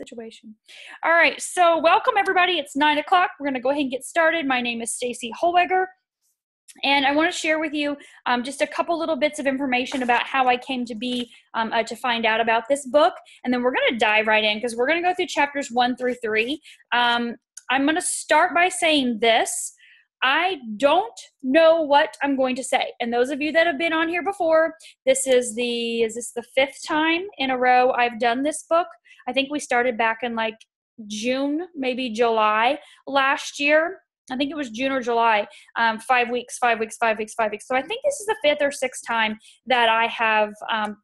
situation. All right, so welcome everybody. It's 9 o'clock. We're going to go ahead and get started. My name is Stacy Holweger, and I want to share with you just a couple little bits of information about how I came to be to find out about this book, and then we're going to dive right in because we're going to go through chapters 1 through 3. I'm going to start by saying this. I don't know what I'm going to say. And those of you that have been on here before, is this the 5th time in a row I've done this book? I think we started back in like June, maybe July last year. I think it was June or July, 5 weeks. So I think this is the 5th or 6th time that I have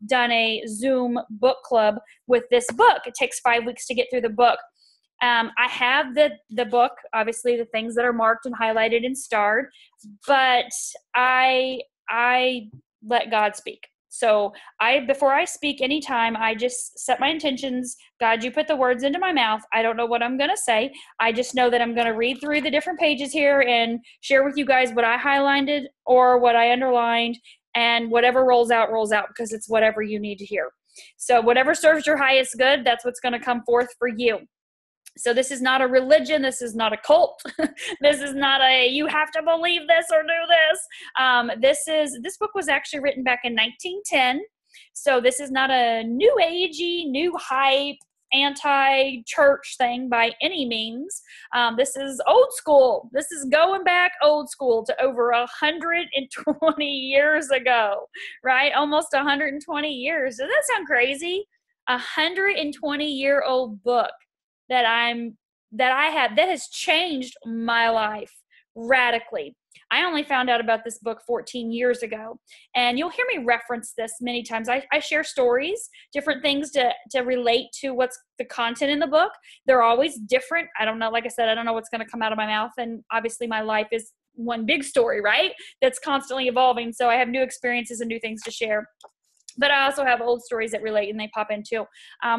done a Zoom book club with this book. It takes 5 weeks to get through the book. I have the book, obviously the things that are marked and highlighted and starred, but I let God speak. So before I speak anytime, I just set my intentions. God, you put the words into my mouth. I don't know what I'm going to say. I just know that I'm going to read through the different pages here and share with you guys what I highlighted or what I underlined, and whatever rolls out because it's whatever you need to hear. So whatever serves your highest good, that's what's going to come forth for you. So this is not a religion. This is not a cult. This is not you have to believe this or do this. This book was actually written back in 1910. So this is not a new agey, new hype, anti-church thing by any means. This is old school. This is going back old school to over 120 years ago, right? Almost 120 years. Does that sound crazy? 120-year-old book that has changed my life radically. I only found out about this book 14 years ago, and you'll hear me reference this many times. I share stories, different things to relate to what's the content in the book. They're always different. I don't know, like I said, I don't know what's going to come out of my mouth, and obviously my life is one big story, right? That's constantly evolving, so I have new experiences and new things to share. But I also have old stories that relate and they pop in too.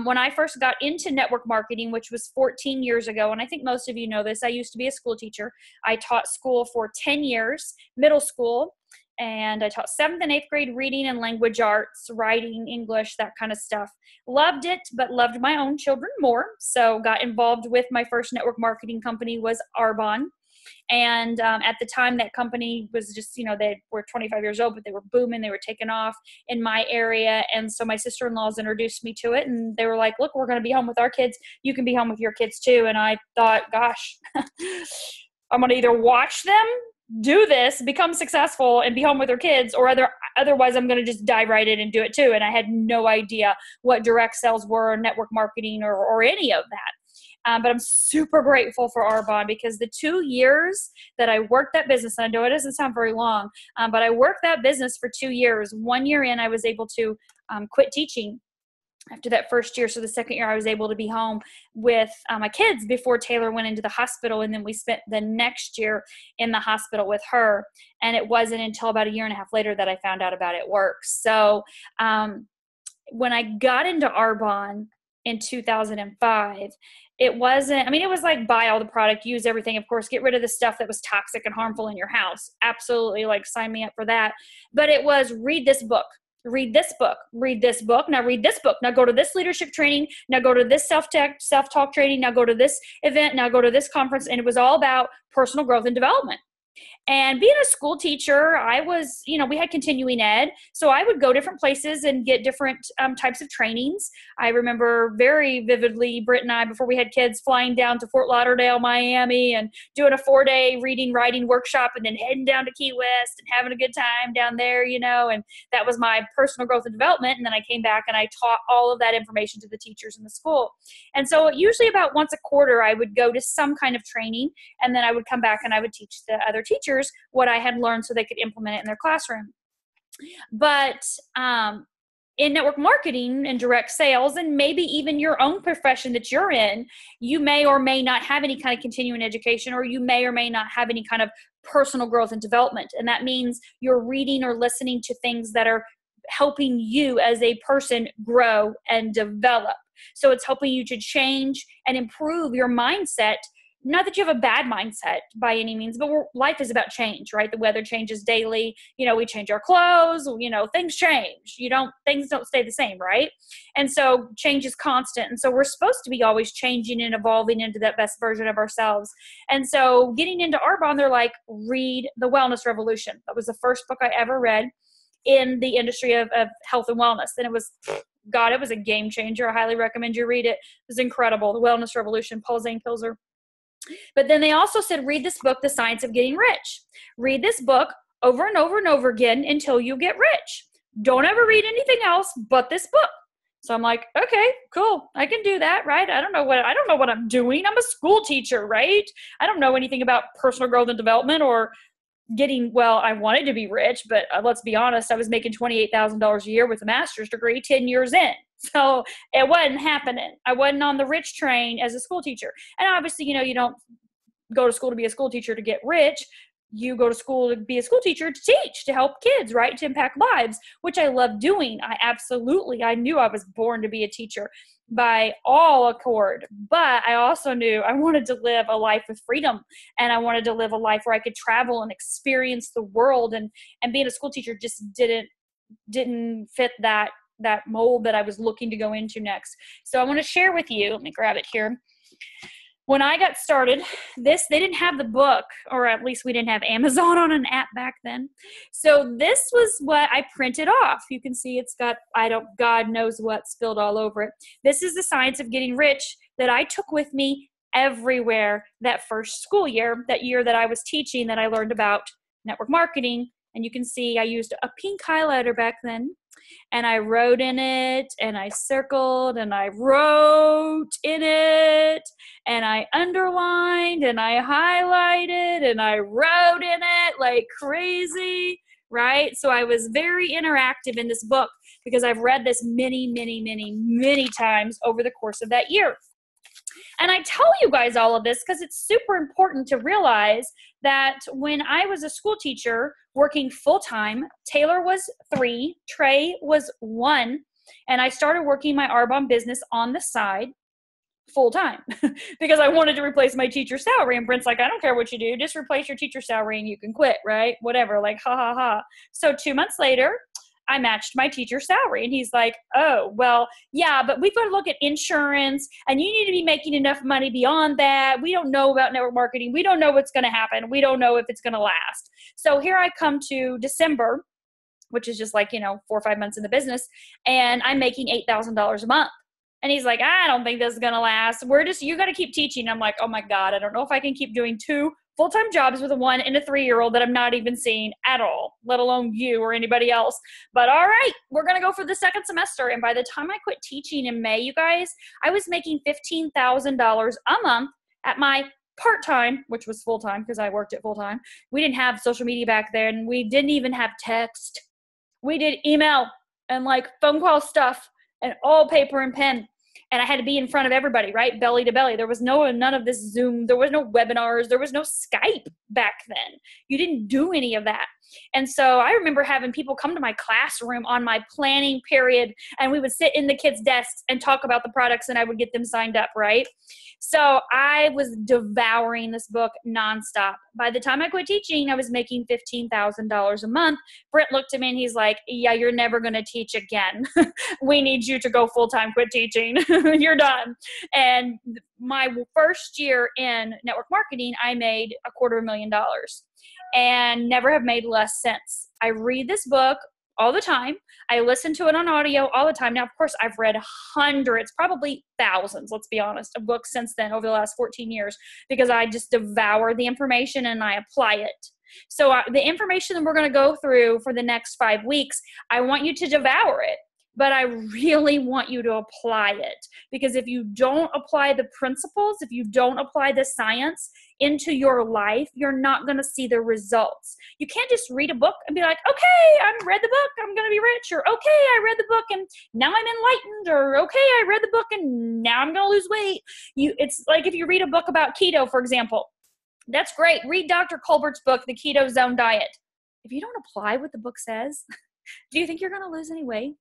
When I first got into network marketing, which was 14 years ago, and I think most of you know this, I used to be a school teacher. I taught school for 10 years, middle school, and I taught 7th and 8th grade reading and language arts, writing, English, that kind of stuff. Loved it, but loved my own children more. So got involved with my first network marketing company was Arbonne. And at the time, that company was just, they were 25 years old, but they were booming. They were taking off in my area. And so my sister-in-laws introduced me to it. And they were like, look, we're going to be home with our kids. You can be home with your kids too. And I thought, gosh, I'm going to either watch them do this, become successful, and be home with their kids, or otherwise I'm going to just dive right in and do it too. And I had no idea what direct sales were, network marketing, or any of that. But I'm super grateful for Arbonne because the 2 years that I worked that business, and I know it doesn't sound very long, but I worked that business for 2 years. 1 year in, I was able to quit teaching after that first year. So the second year I was able to be home with my kids before Taylor went into the hospital. And then we spent the next year in the hospital with her. And it wasn't until about a year and a half later that I found out about It Works. So when I got into Arbonne in 2005, it was like buy all the product, use everything. Of course, get rid of the stuff that was toxic and harmful in your house. Absolutely, like sign me up for that. But it was read this book, read this book, read this book. Now read this book. Now go to this leadership training. Now go to this self-talk training. Now go to this event. Now go to this conference. And it was all about personal growth and development. And being a school teacher, I was, we had continuing ed. So I would go different places and get different types of trainings. I remember very vividly, Britt and I, before we had kids, flying down to Fort Lauderdale, Miami, and doing a 4-day reading, writing workshop, and then heading down to Key West and having a good time down there, and that was my personal growth and development. And then I came back and I taught all of that information to the teachers in the school. And so usually about once a quarter, I would go to some kind of training, and then I would come back and I would teach the other teachers what I had learned so they could implement it in their classroom. But in network marketing and direct sales, and maybe even your own profession that you're in, you may or may not have any kind of continuing education, or you may or may not have any kind of personal growth and development. And that means you're reading or listening to things that are helping you as a person grow and develop. So it's helping you to change and improve your mindset not that you have a bad mindset by any means, but life is about change, right? The weather changes daily. We change our clothes, things change. Things don't stay the same, right? And so change is constant. And so we're supposed to be always changing and evolving into that best version of ourselves. And so getting into Arbonne, they're like, read The Wellness Revolution. That was the first book I ever read in the industry of health and wellness. And it was a game changer. I highly recommend you read it. It was incredible. The Wellness Revolution, Paul Zane Pilzer. But then they also said, read this book, The Science of Getting Rich. Read this book over and over and over again until you get rich. Don't ever read anything else but this book. So I'm like, okay, cool. I can do that, right? I don't know what I'm doing. I'm a school teacher, right? I don't know anything about personal growth and development or I wanted to be rich, but let's be honest, I was making $28,000 a year with a master's degree 10 years in. So it wasn't happening. I wasn't on the rich train as a school teacher. And obviously, you don't go to school to be a school teacher to get rich. You go to school to be a school teacher to teach, to help kids, right? To impact lives, which I love doing. I knew I was born to be a teacher by all accord, but I also knew I wanted to live a life with freedom, and I wanted to live a life where I could travel and experience the world, and being a school teacher just didn't fit that mold that I was looking to go into next. So I want to share with you, let me grab it here. When I got started, they didn't have the book, or at least we didn't have Amazon on an app back then. So this was what I printed off. You can see it's got, God knows what spilled all over it. This is The Science of Getting Rich that I took with me everywhere that first school year, that year that I was teaching, that I learned about network marketing. And you can see I used a pink highlighter back then. And I wrote in it, and I circled, and I wrote in it, and I underlined, and I highlighted, and I wrote in it like crazy, right? So I was very interactive in this book because I've read this many, many, many, many times over the course of that year. And I tell you guys all of this because it's super important to realize that when I was a school teacher working full-time, Taylor was 3, Trey was 1, and I started working my Arbonne business on the side full-time because I wanted to replace my teacher salary. And Brent's like, I don't care what you do, just replace your teacher salary and you can quit, right? Whatever, like, ha, ha, ha. So 2 months later, I matched my teacher salary. And he's like, oh, well, yeah, but we've got to look at insurance, and you need to be making enough money beyond that. We don't know about network marketing. We don't know what's going to happen. We don't know if it's going to last. So here I come to December, which is just like, 4 or 5 months in the business, and I'm making $8,000 a month. And he's like, I don't think this is going to last. You got to keep teaching. I'm like, oh my God, I don't know if I can keep doing 2 full-time jobs with a 1 and a 3-year-old that I'm not even seeing at all, let alone you or anybody else. But all right, we're going to go for the second semester. And by the time I quit teaching in May, you guys, I was making $15,000 a month at my part-time, which was full-time because I worked it full-time. We didn't have social media back then. We didn't even have text. We did email and like phone call stuff and all paper and pen. And I had to be in front of everybody, right? Belly to belly. There was none of this Zoom. There was no webinars. There was no Skype back then. You didn't do any of that. And so I remember having people come to my classroom on my planning period, and we would sit in the kids' desks and talk about the products, and I would get them signed up, right? So I was devouring this book nonstop. By the time I quit teaching, I was making $15,000 a month. Brent looked at me and he's like, yeah, you're never going to teach again. We need you to go full-time, quit teaching. You're done. And my first year in network marketing, I made $250,000 and never have made less since. I read this book all the time. I listen to it on audio all the time. Now, of course, I've read hundreds, probably thousands, let's be honest, of books since then over the last 14 years because I just devour the information and I apply it. So the information that we're going to go through for the next 5 weeks, I want you to devour it. But I really want you to apply it, because if you don't apply the principles, if you don't apply the science into your life, you're not going to see the results. You can't just read a book and be like, okay, I read the book, I'm going to be rich, or okay, I read the book and now I'm enlightened, or okay, I read the book and now I'm going to lose weight. It's like if you read a book about keto, for example, that's great. Read Dr. Colbert's book, The Keto Zone Diet. If you don't apply what the book says, do you think you're going to lose any weight?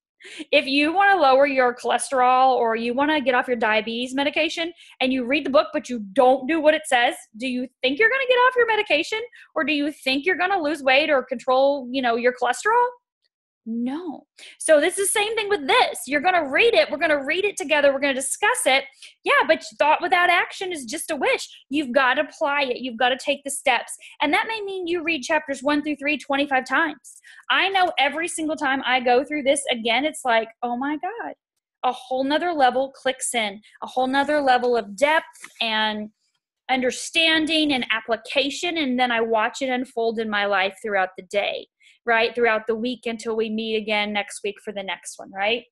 If you want to lower your cholesterol or you want to get off your diabetes medication and you read the book, but you don't do what it says, do you think you're going to get off your medication? Or do you think you're going to lose weight or control, your cholesterol? No. So this is the same thing with this. You're going to read it. We're going to read it together. We're going to discuss it. Yeah, but thought without action is just a wish. You've got to apply it. You've got to take the steps. And that may mean you read chapters 1 through 3 25 times. I know every single time I go through this again, it's like, oh my God, a whole nother level clicks in, a whole nother level of depth and understanding and application. And then I watch it unfold in my life throughout the day. Right? Throughout the week until we meet again next week for the next one, right?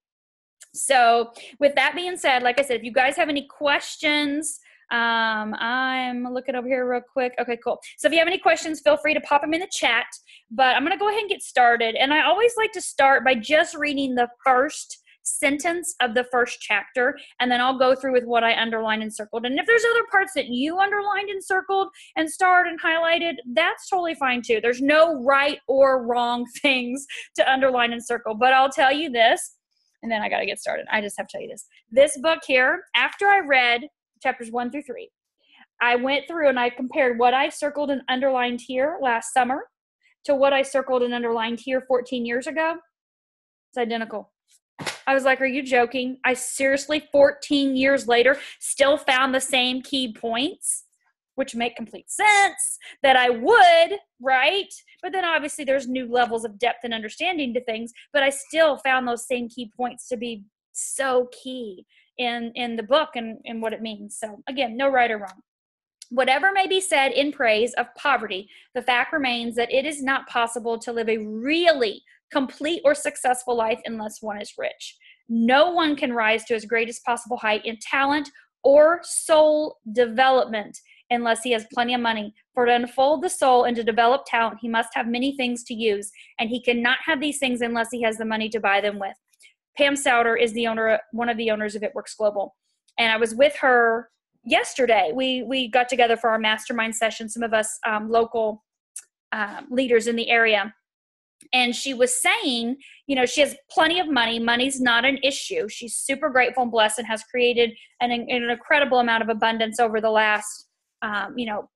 So with that being said, like I said, if you guys have any questions, I'm looking over here real quick. Okay, cool. So if you have any questions, feel free to pop them in the chat, but I'm going to go ahead and get started. And I always like to start by just reading the first sentence of the first chapter, and then I'll go through with what I underlined and circled. And if there's other parts that you underlined and circled and starred and highlighted, that's totally fine too. There's no right or wrong things to underline and circle, but I'll tell you this, and then I got to get started. I just have to tell you this. This book here, after I read chapters 1 through 3, I went through and I compared what I circled and underlined here last summer to what I circled and underlined here 14 years ago. It's identical. I was like, are you joking? I seriously, 14 years later, still found the same key points, which make complete sense that I would, right? But then obviously there's new levels of depth and understanding to things, but I still found those same key points to be so key in the book and what it means. So again, no right or wrong. Whatever may be said in praise of poverty, the fact remains that it is not possible to live a really complete or successful life unless one is rich. No one can rise to his greatest possible height in talent or soul development unless he has plenty of money. For to unfold the soul and to develop talent, he must have many things to use, and he cannot have these things unless he has the money to buy them with. Pam Souter is one of the owners of It Works Global, and I was with her yesterday. We got together for our mastermind session, some of us local leaders in the area. And she was saying, she has plenty of money. Money's not an issue. She's super grateful and blessed and has created an incredible amount of abundance over the last,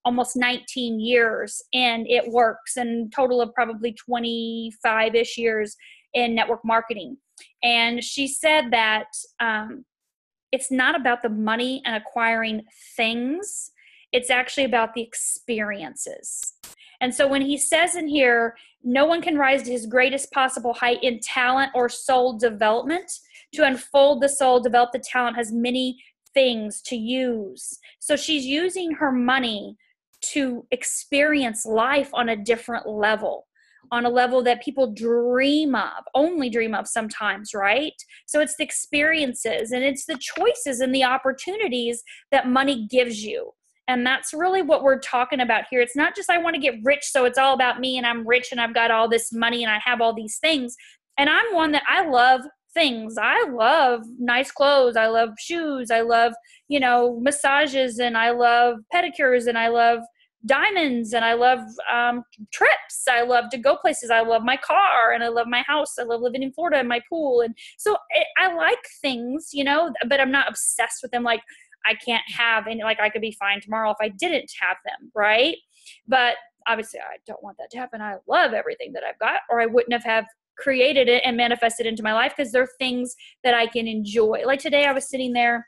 almost 19 years. And It Works, and total of probably 25-ish years in network marketing. And she said that it's not about the money and acquiring things. It's actually about the experiences. And so when he says in here, no one can rise to his greatest possible height in talent or soul development. To unfold the soul, develop the talent, has many things to use. So she's using her money to experience life on a different level, on a level that people only dream of sometimes, right? So it's the experiences and it's the choices and the opportunities that money gives you. And that's really what we're talking about here. It's not just I want to get rich, so it's all about me and I'm rich and I've got all this money and I have all these things. And I'm one that I love things. I love nice clothes. I love shoes. I love, massages, and I love pedicures, and I love diamonds, and I love trips. I love to go places. I love my car, and I love my house. I love living in Florida and my pool. And so I like things, but I'm not obsessed with them. Like, I can't have any, like I could be fine tomorrow if I didn't have them, right? But obviously I don't want that to happen. I love everything that I've got, or I wouldn't have created it and manifested into my life, because they're things that I can enjoy. Like today I was sitting there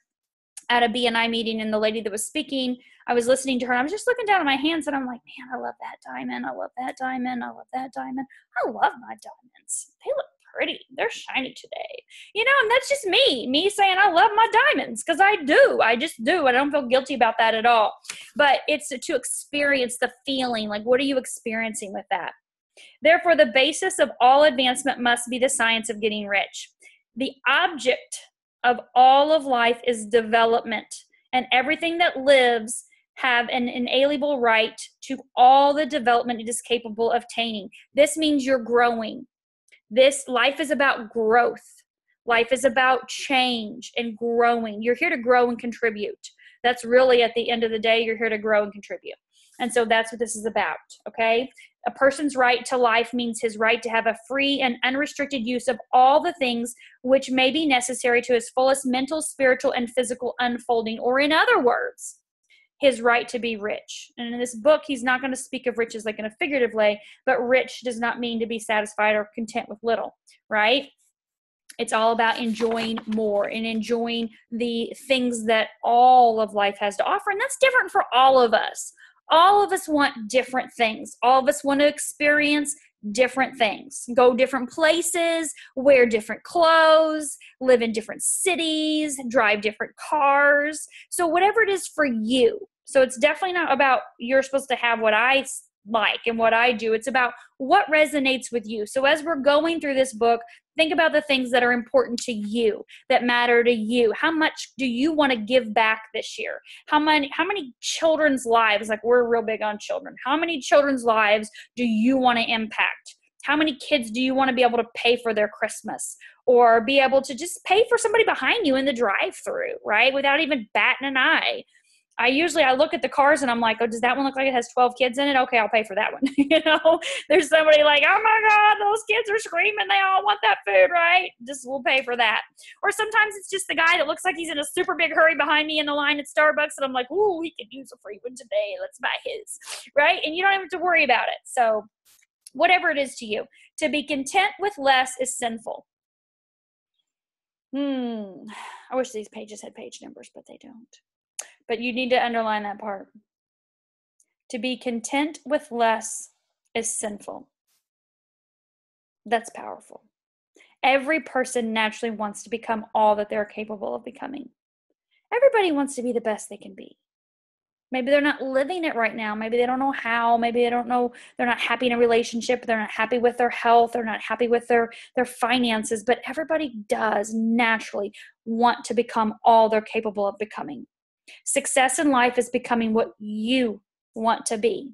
at a BNI meeting, and the lady that was speaking, I was listening to her, and I was just looking down at my hands, and I'm like, man, I love that diamond. I love that diamond. I love that diamond. I love my diamonds. They look pretty. They're shiny today. And that's just me saying I love my diamonds, because I do. I just do. I don't feel guilty about that at all. But it's to experience the feeling. Like, what are you experiencing with that? Therefore, the basis of all advancement must be the science of getting rich. The object of all of life is development, and everything that lives have an inalienable right to all the development it is capable of attaining. This means you're growing. This life is about growth. Life is about change and growing. You're here to grow and contribute. That's really, at the end of the day, you're here to grow and contribute. And so that's what this is about, okay? A person's right to life means his right to have a free and unrestricted use of all the things which may be necessary to his fullest mental, spiritual, and physical unfolding, or in other words, his right to be rich. And in this book, he's not going to speak of riches like in a figurative way, but rich does not mean to be satisfied or content with little, right? It's all about enjoying more and enjoying the things that all of life has to offer. And that's different for all of us. All of us want different things. All of us want to experience different things, go different places, wear different clothes, live in different cities, drive different cars. So whatever it is for you. So it's definitely not about you're supposed to have what I like and what I do. It's about what resonates with you. So as we're going through this book, think about the things that are important to you, that matter to you. How much do you want to give back this year? How many children's lives, like we're real big on children, how many children's lives do you want to impact? How many kids do you want to be able to pay for their Christmas, or be able to just pay for somebody behind you in the drive-through, right? Without even batting an eye. I look at the cars and I'm like, oh, does that one look like it has 12 kids in it? Okay, I'll pay for that one. There's somebody like, oh my God, those kids are screaming. They all want that food, right? Just we'll pay for that. Or sometimes it's just the guy that looks like he's in a super big hurry behind me in the line at Starbucks. And I'm like, ooh, he could use a free one today. Let's buy his, right? And you don't have to worry about it. So whatever it is to you, to be content with less is sinful. I wish these pages had page numbers, but they don't. But you need to underline that part. To be content with less is sinful. That's powerful. Every person naturally wants to become all that they're capable of becoming. Everybody wants to be the best they can be. Maybe they're not living it right now. Maybe they don't know how. Maybe they don't know. They're not happy in a relationship. They're not happy with their health. They're not happy with their finances. But everybody does naturally want to become all they're capable of becoming. Success in life is becoming what you want to be.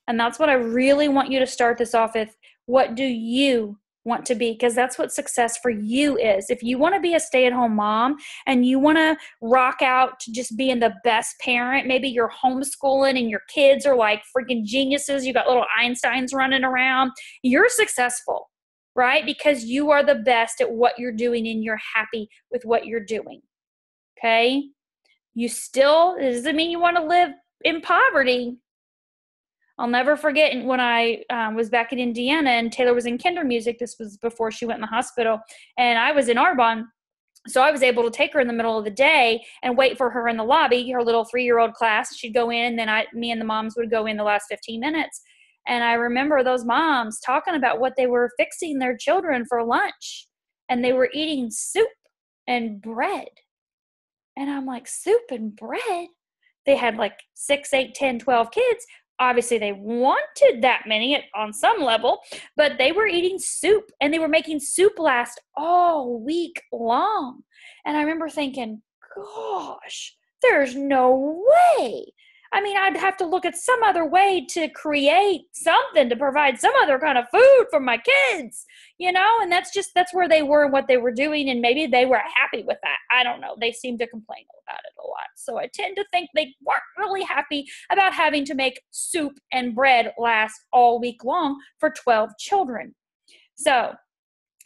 And that's what I really want you to start this off with. What do you want to be? Because that's what success for you is. If you want to be a stay-at-home mom and you want to rock out to just being the best parent, maybe you're homeschooling and your kids are like freaking geniuses. You got little Einsteins running around. You're successful, right? Because you are the best at what you're doing and you're happy with what you're doing. Okay? It doesn't mean you want to live in poverty. I'll never forget when I was back in Indiana and Taylor was in kinder music. This was before she went in the hospital. And I was in Arbonne. So I was able to take her in the middle of the day and wait for her in the lobby, her little 3-year-old class. She'd go in, and then me and the moms would go in the last 15 minutes. And I remember those moms talking about what they were fixing their children for lunch. And they were eating soup and bread. And I'm like, soup and bread? They had like 6, 8, 10, 12 kids. Obviously, they wanted that many on some level, but they were eating soup, and they were making soup last all week long. And I remember thinking, gosh, there's no way. I mean, I'd have to look at some other way to create something to provide some other kind of food for my kids, and that's where they were and what they were doing. And maybe they were happy with that. I don't know. They seem to complain about it a lot. So I tend to think they weren't really happy about having to make soup and bread last all week long for 12 children. So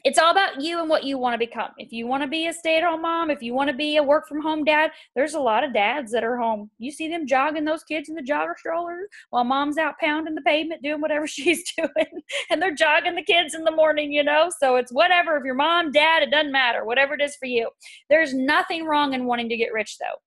it's all about you and what you want to become. If you want to be a stay-at-home mom, if you want to be a work-from-home dad, there's a lot of dads that are home. You see them jogging those kids in the jogger strollers while mom's out pounding the pavement doing whatever she's doing. And they're jogging the kids in the morning, So it's whatever. If you're mom, dad, it doesn't matter. Whatever it is for you. There's nothing wrong in wanting to get rich, though.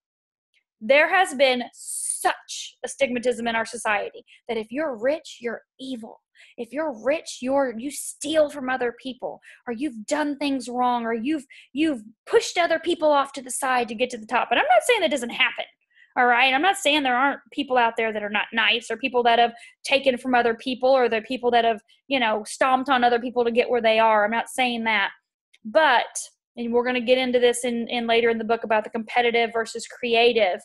There has been such a stigmatism in our society that if you're rich, you're evil. If you're rich, you steal from other people, or you've done things wrong, or you've pushed other people off to the side to get to the top. But I'm not saying that doesn't happen. All right. I'm not saying there aren't people out there that are not nice, or people that have taken from other people, or the people that have, stomped on other people to get where they are. I'm not saying that. But, and we're going to get into this in later in the book about the competitive versus creative.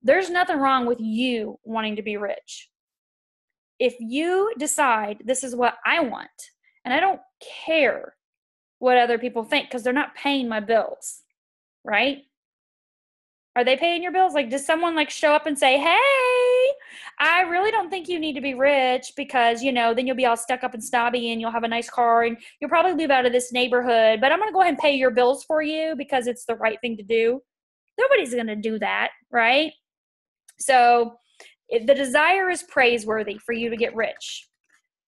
There's nothing wrong with you wanting to be rich. If you decide this is what I want, and I don't care what other people think, because they're not paying my bills, right? Are they paying your bills? Like, does someone show up and say, hey, I really don't think you need to be rich because, then you'll be all stuck up and snobby and you'll have a nice car and you'll probably move out of this neighborhood. But I'm going to go ahead and pay your bills for you because it's the right thing to do. Nobody's going to do that, right? So the desire is praiseworthy for you to get rich.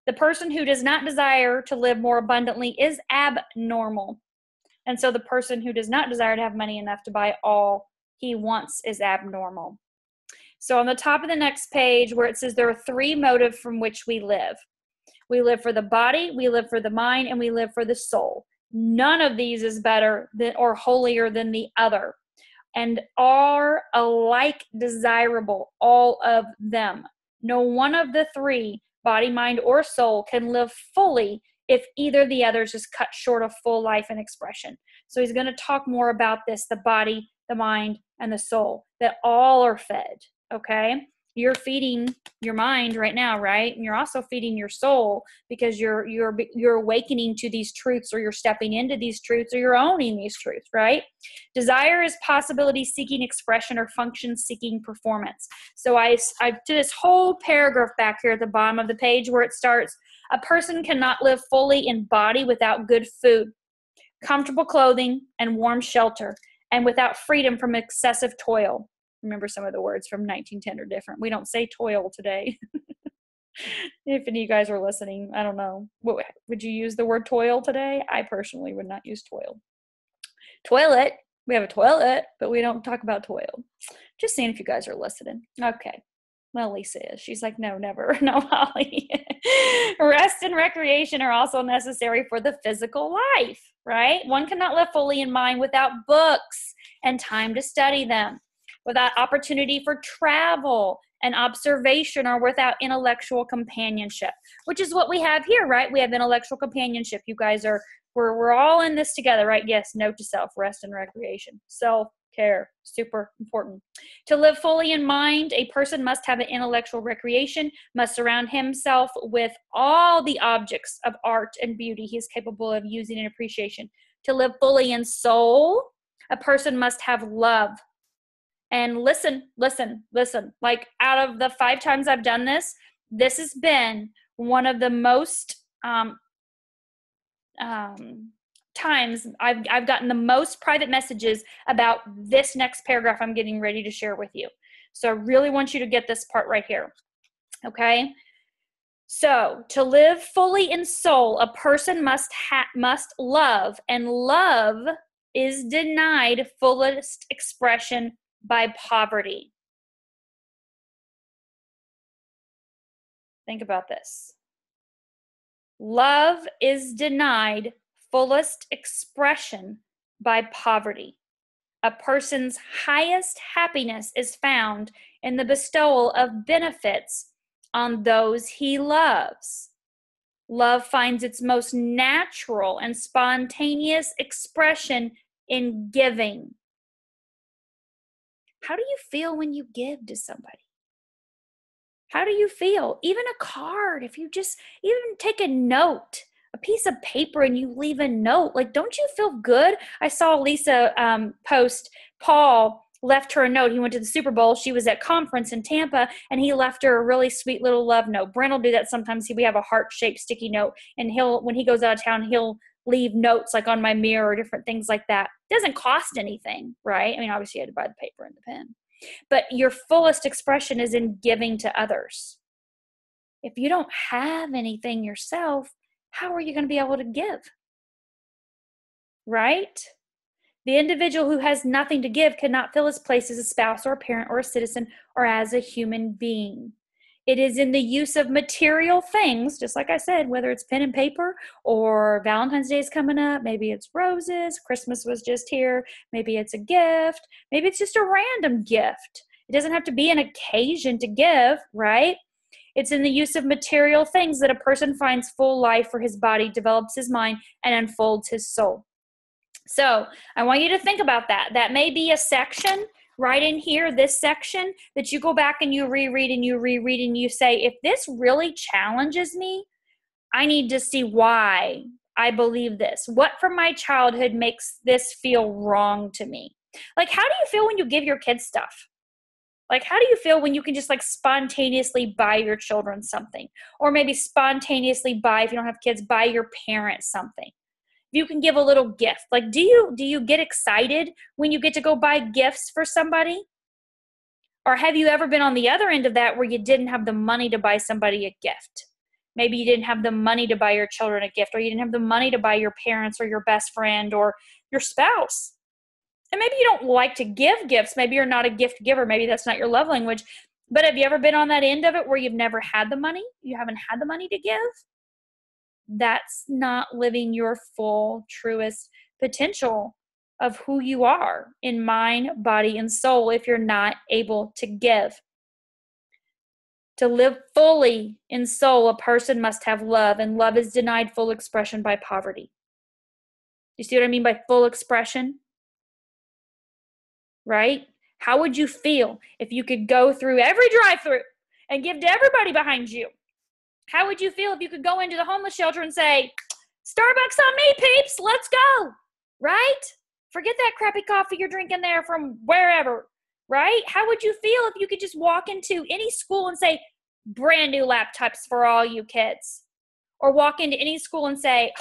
The person who does not desire to live more abundantly is abnormal. And so the person who does not desire to have money enough to buy all he wants is abnormal. So on the top of the next page where it says there are 3 motives from which we live. We live for the body, we live for the mind, and we live for the soul. None of these is better than or holier than the other, and are alike desirable, all of them. No one of the 3, body, mind, or soul, can live fully if either the others is cut short of full life and expression. So he's going to talk more about this, the body, the mind, and the soul, that all are fed, okay? You're feeding your mind right now, right? And you're also feeding your soul because you're awakening to these truths, or you're stepping into these truths, or you're owning these truths, right? Desire is possibility-seeking expression or function-seeking performance. So I did this whole paragraph back here at the bottom of the page where it starts, a person cannot live fully in body without good food, comfortable clothing, and warm shelter, and without freedom from excessive toil. Remember, some of the words from 1910 are different. We don't say toil today. If any of you guys are listening, I don't know. Would you use the word toil today? I personally would not use toil. Toilet. We have a toilet, but we don't talk about toil. Just seeing if you guys are listening. Okay. Well, Lisa is. She's like, no, never. No, Holly. Rest and recreation are also necessary for the physical life, right? One cannot live fully in mind without books and time to study them, without opportunity for travel and observation, or without intellectual companionship, which is what we have here, right? We have intellectual companionship. You guys we're all in this together, right? Yes, note to self, rest and recreation. Self-care, super important. To live fully in mind, a person must have an intellectual recreation, must surround himself with all the objects of art and beauty he is capable of using and appreciation. To live fully in soul, a person must have love. And listen. Like, out of the 5 times I've done this, this has been one of the most times I've gotten the most private messages about this next paragraph I'm getting ready to share with you. So I really want you to get this part right here. Okay? So, to live fully in soul, a person must love, and love is denied fullest expression by poverty. Think about this. Love is denied fullest expression by poverty. A person's highest happiness is found in the bestowal of benefits on those he loves. Love finds its most natural and spontaneous expression in giving. How do you feel when you give to somebody? How do you feel? Even a card, if you just even take a note, a piece of paper, and you leave a note, like, don't you feel good? I saw Lisa post, Paul left her a note. He went to the Super Bowl. She was at conference in Tampa, and he left her a really sweet little love note. Brent will do that sometimes. We have a heart-shaped sticky note, and when he goes out of town, he'll leave notes like on my mirror or different things like that. It doesn't cost anything, right? I mean, obviously you had to buy the paper and the pen. But your fullest expression is in giving to others. If you don't have anything yourself, how are you going to be able to give? Right? The individual who has nothing to give cannot fill his place as a spouse or a parent or a citizen or as a human being. It is in the use of material things, just like I said, whether it's pen and paper or Valentine's Day is coming up, maybe it's roses, Christmas was just here, maybe it's a gift, maybe it's just a random gift. It doesn't have to be an occasion to give, right? It's in the use of material things that a person finds full life for his body, develops his mind, and unfolds his soul. So I want you to think about that. That may be a section right in here, this section, that you go back and you reread and you say, if this really challenges me, I need to see why I believe this. What from my childhood makes this feel wrong to me? Like, how do you feel when you give your kids stuff? Like, how do you feel when you can just like spontaneously buy your children something? Or maybe spontaneously buy, if you don't have kids, buy your parents something. If you can give a little gift. Like, do you get excited when you get to go buy gifts for somebody? Or have you ever been on the other end of that where you didn't have the money to buy somebody a gift? Maybe you didn't have the money to buy your children a gift, or you didn't have the money to buy your parents or your best friend or your spouse. And maybe you don't like to give gifts. Maybe you're not a gift giver. Maybe that's not your love language. But have you ever been on that end of it where you've never had the money? You haven't had the money to give? That's not living your full, truest potential of who you are in mind, body, and soul if you're not able to give. To live fully in soul, a person must have love, and love is denied full expression by poverty. You see what I mean by full expression? Right? How would you feel if you could go through every drive-through and give to everybody behind you? How would you feel if you could go into the homeless shelter and say, Starbucks on me, peeps, let's go, right? Forget that crappy coffee you're drinking there from wherever, right? How would you feel if you could just walk into any school and say, brand new laptops for all you kids? Or walk into any school and say,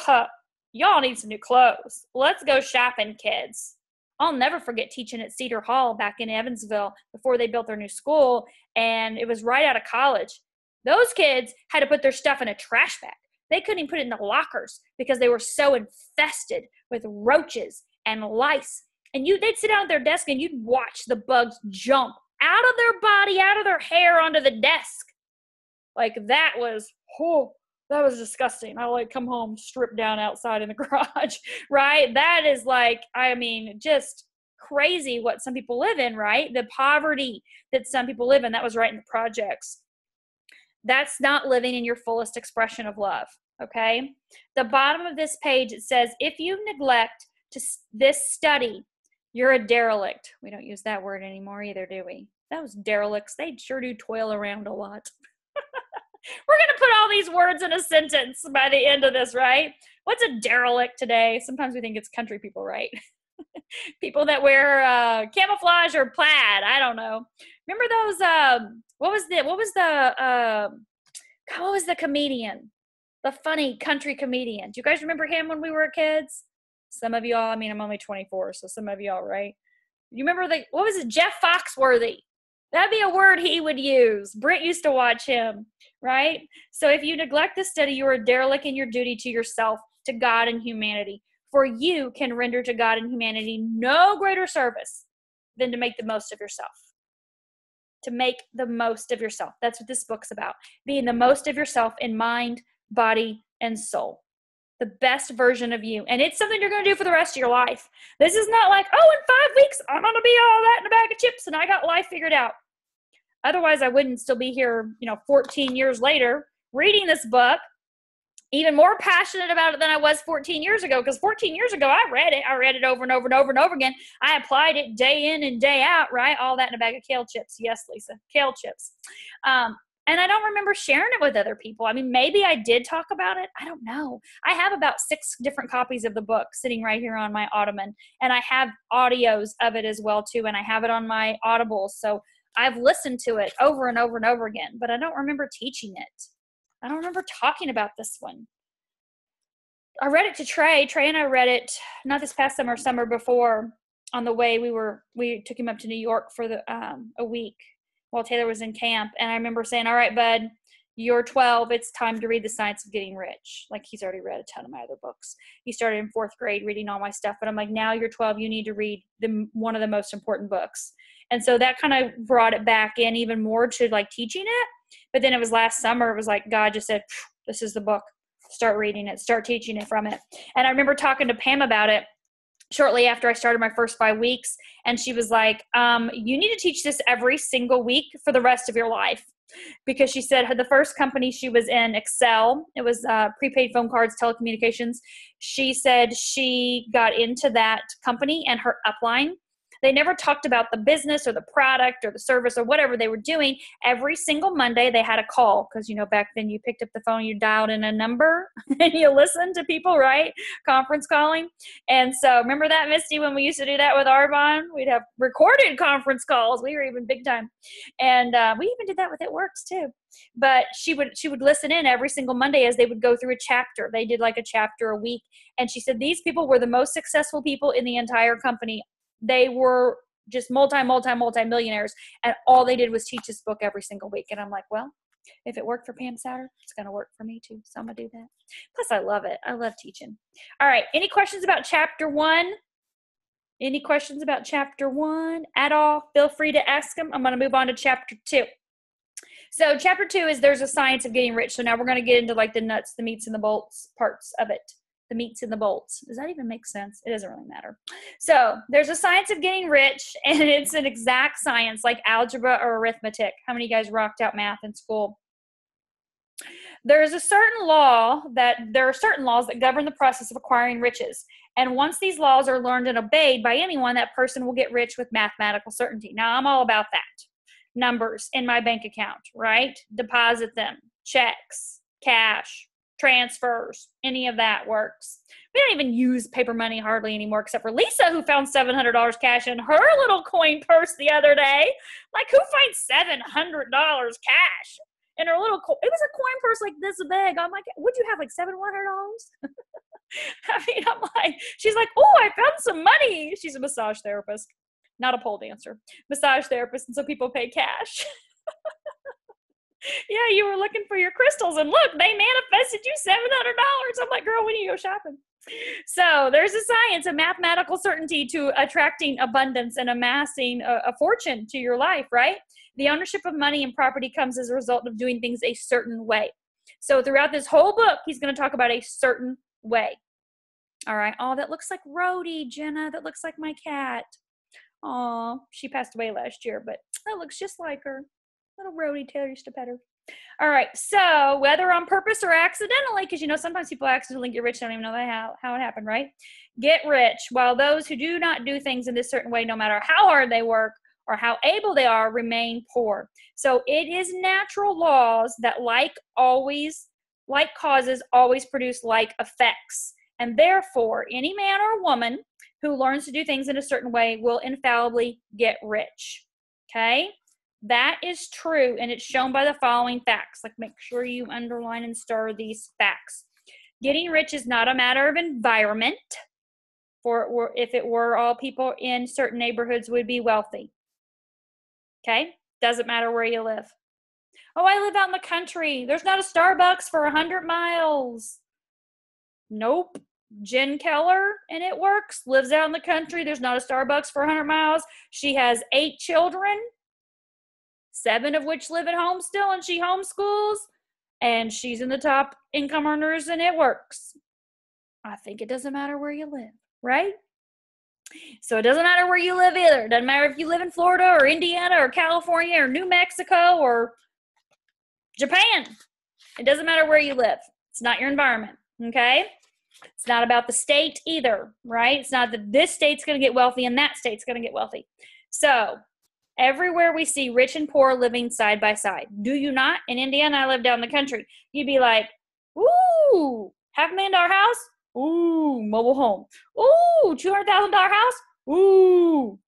y'all need some new clothes. Let's go shopping, kids. I'll never forget teaching at Cedar Hall back in Evansville before they built their new school, and it was right out of college. Those kids had to put their stuff in a trash bag. They couldn't even put it in the lockers because they were so infested with roaches and lice. And they'd sit down at their desk and you'd watch the bugs jump out of their body, out of their hair onto the desk. Like that was disgusting. I like come home stripped down outside in the garage, right? That is like, I mean, just crazy what some people live in, right? The poverty that some people live in. That was right in the projects. That's not living in your fullest expression of love, okay? The bottom of this page, it says, if you neglect this study, you're a derelict. We don't use that word anymore either, do we? Those derelicts, they sure do toil around a lot. We're going to put all these words in a sentence by the end of this, right? What's a derelict today? Sometimes we think it's country people, right? People that wear camouflage or plaid. I don't know. Remember those? What was the comedian? The funny country comedian. Do you guys remember him when we were kids? Some of y'all. I mean, I'm only 24, so some of y'all, right? You remember what was it? Jeff Foxworthy. That'd be a word he would use. Britt used to watch him, right? So if you neglect this study, you are derelict in your duty to yourself, to God and humanity. For you can render to God and humanity no greater service than to make the most of yourself. To make the most of yourself. That's what this book's about. Being the most of yourself in mind, body, and soul. The best version of you. And it's something you're going to do for the rest of your life. This is not like, oh, in 5 weeks, I'm going to be all that in a bag of chips and I got life figured out. Otherwise, I wouldn't still be here, 14 years later, reading this book, even more passionate about it than I was 14 years ago. Because 14 years ago, I read it. I read it over and over and over and over again. I applied it day in and day out, right? All that in a bag of kale chips. Yes, Lisa, kale chips. And I don't remember sharing it with other people. I mean, maybe I did talk about it. I don't know. I have about 6 different copies of the book sitting right here on my ottoman. And I have audios of it as well, too. And I have it on my Audible. So I've listened to it over and over and over again. But I don't remember teaching it. I don't remember talking about this one. I read it to Trey. Trey and I read it, not this past summer before, on the way we took him up to New York for a week while Taylor was in camp. And I remember saying, all right, bud, you're 12. It's time to read The Science of Getting Rich. Like, he's already read a ton of my other books. He started in 4th grade reading all my stuff. But I'm like, now you're 12. You need to read one of the most important books. And so that kind of brought it back in even more to like teaching it. But then it was last summer. It was like God just said, this is the book. Start reading it. Start teaching it from it. And I remember talking to Pam about it shortly after I started my first 5 weeks. And she was like, you need to teach this every single week for the rest of your life. Because she said the first company she was in, Excel, it was prepaid phone cards, telecommunications. She said she got into that company and her upline, They never talked about the business or the product or the service or whatever they were doing. Every single Monday they had a call, because back then you picked up the phone, you dialed in a number and you listened to people, right? Conference calling. And so remember that, Misty, when we used to do that with Arbonne? We'd have recorded conference calls. We were even big time. And we even did that with It Works too. But she would listen in every single Monday as they would go through a chapter. They did like a chapter a week. And she said these people were the most successful people in the entire company. They were just multi-millionaires. And all they did was teach this book every single week. And I'm like, well, if it worked for Pam Souter, it's going to work for me too. So I'm going to do that. Plus, I love it. I love teaching. All right. Any questions about chapter 1? Any questions about chapter 1 at all? Feel free to ask them. I'm going to move on to chapter 2. So chapter 2 is There's a Science of Getting Rich. So now we're going to get into like the nuts, the meats, and the bolts parts of it. The meats and the bolts. Does that even make sense? It doesn't really matter. So there's a science of getting rich, and it's an exact science like algebra or arithmetic. How many of you guys rocked out math in school? There are certain laws that govern the process of acquiring riches. And once these laws are learned and obeyed by anyone, that person will get rich with mathematical certainty. Now, I'm all about that. Numbers in my bank account, right? Deposit them, checks, cash, transfers, any of that works. We don't even use paper money hardly anymore, except for Lisa, who found $700 cash in her little coin purse the other day. Like, who finds $700 cash in her little coin? It was a coin purse like this big. I'm like, would you have like $700? I mean, I'm like, she's like, oh, I found some money. She's a massage therapist, not a pole dancer, massage therapist. And so people pay cash. Yeah, you were looking for your crystals and look, they manifested you $700. I'm like, girl, when you go shopping? So there's a science, a mathematical certainty to attracting abundance and amassing a fortune to your life, right? The ownership of money and property comes as a result of doing things a certain way. So throughout this whole book, he's going to talk about a certain way. All right. Oh, that looks like Rhodey, Jenna. That looks like my cat. Oh, she passed away last year, but that looks just like her. Little Rhodey, Taylor used to pet her. All right, so whether on purpose or accidentally, because sometimes people accidentally get rich, don't even know how it happened, right? Get rich, while those who do not do things in this certain way, no matter how hard they work or how able they are, remain poor. So it is natural laws that like causes always produce like effects. And therefore, any man or woman who learns to do things in a certain way will infallibly get rich, okay? That is true, and it's shown by the following facts. Like, make sure you underline and star these facts. Getting rich is not a matter of environment. If it were, all people in certain neighborhoods would be wealthy. Okay? Doesn't matter where you live. Oh, I live out in the country. There's not a Starbucks for 100 miles. Nope. Jen Keller, and It Works, lives out in the country. There's not a Starbucks for 100 miles. She has 8 children. 7 of which live at home still, and she homeschools, and she's in the top income earners, and It Works. I think it doesn't matter where you live, right? So it doesn't matter where you live either. It doesn't matter if you live in Florida or Indiana or California or New Mexico or Japan. It doesn't matter where you live. It's not your environment, okay? It's not about the state either, right? It's not that this state's going to get wealthy and that state's going to get wealthy. So everywhere we see rich and poor living side by side. Do you not? In Indiana, I live down the country. You'd be like, ooh, $500,000 house? Ooh, mobile home. Ooh, $200,000 house? Ooh,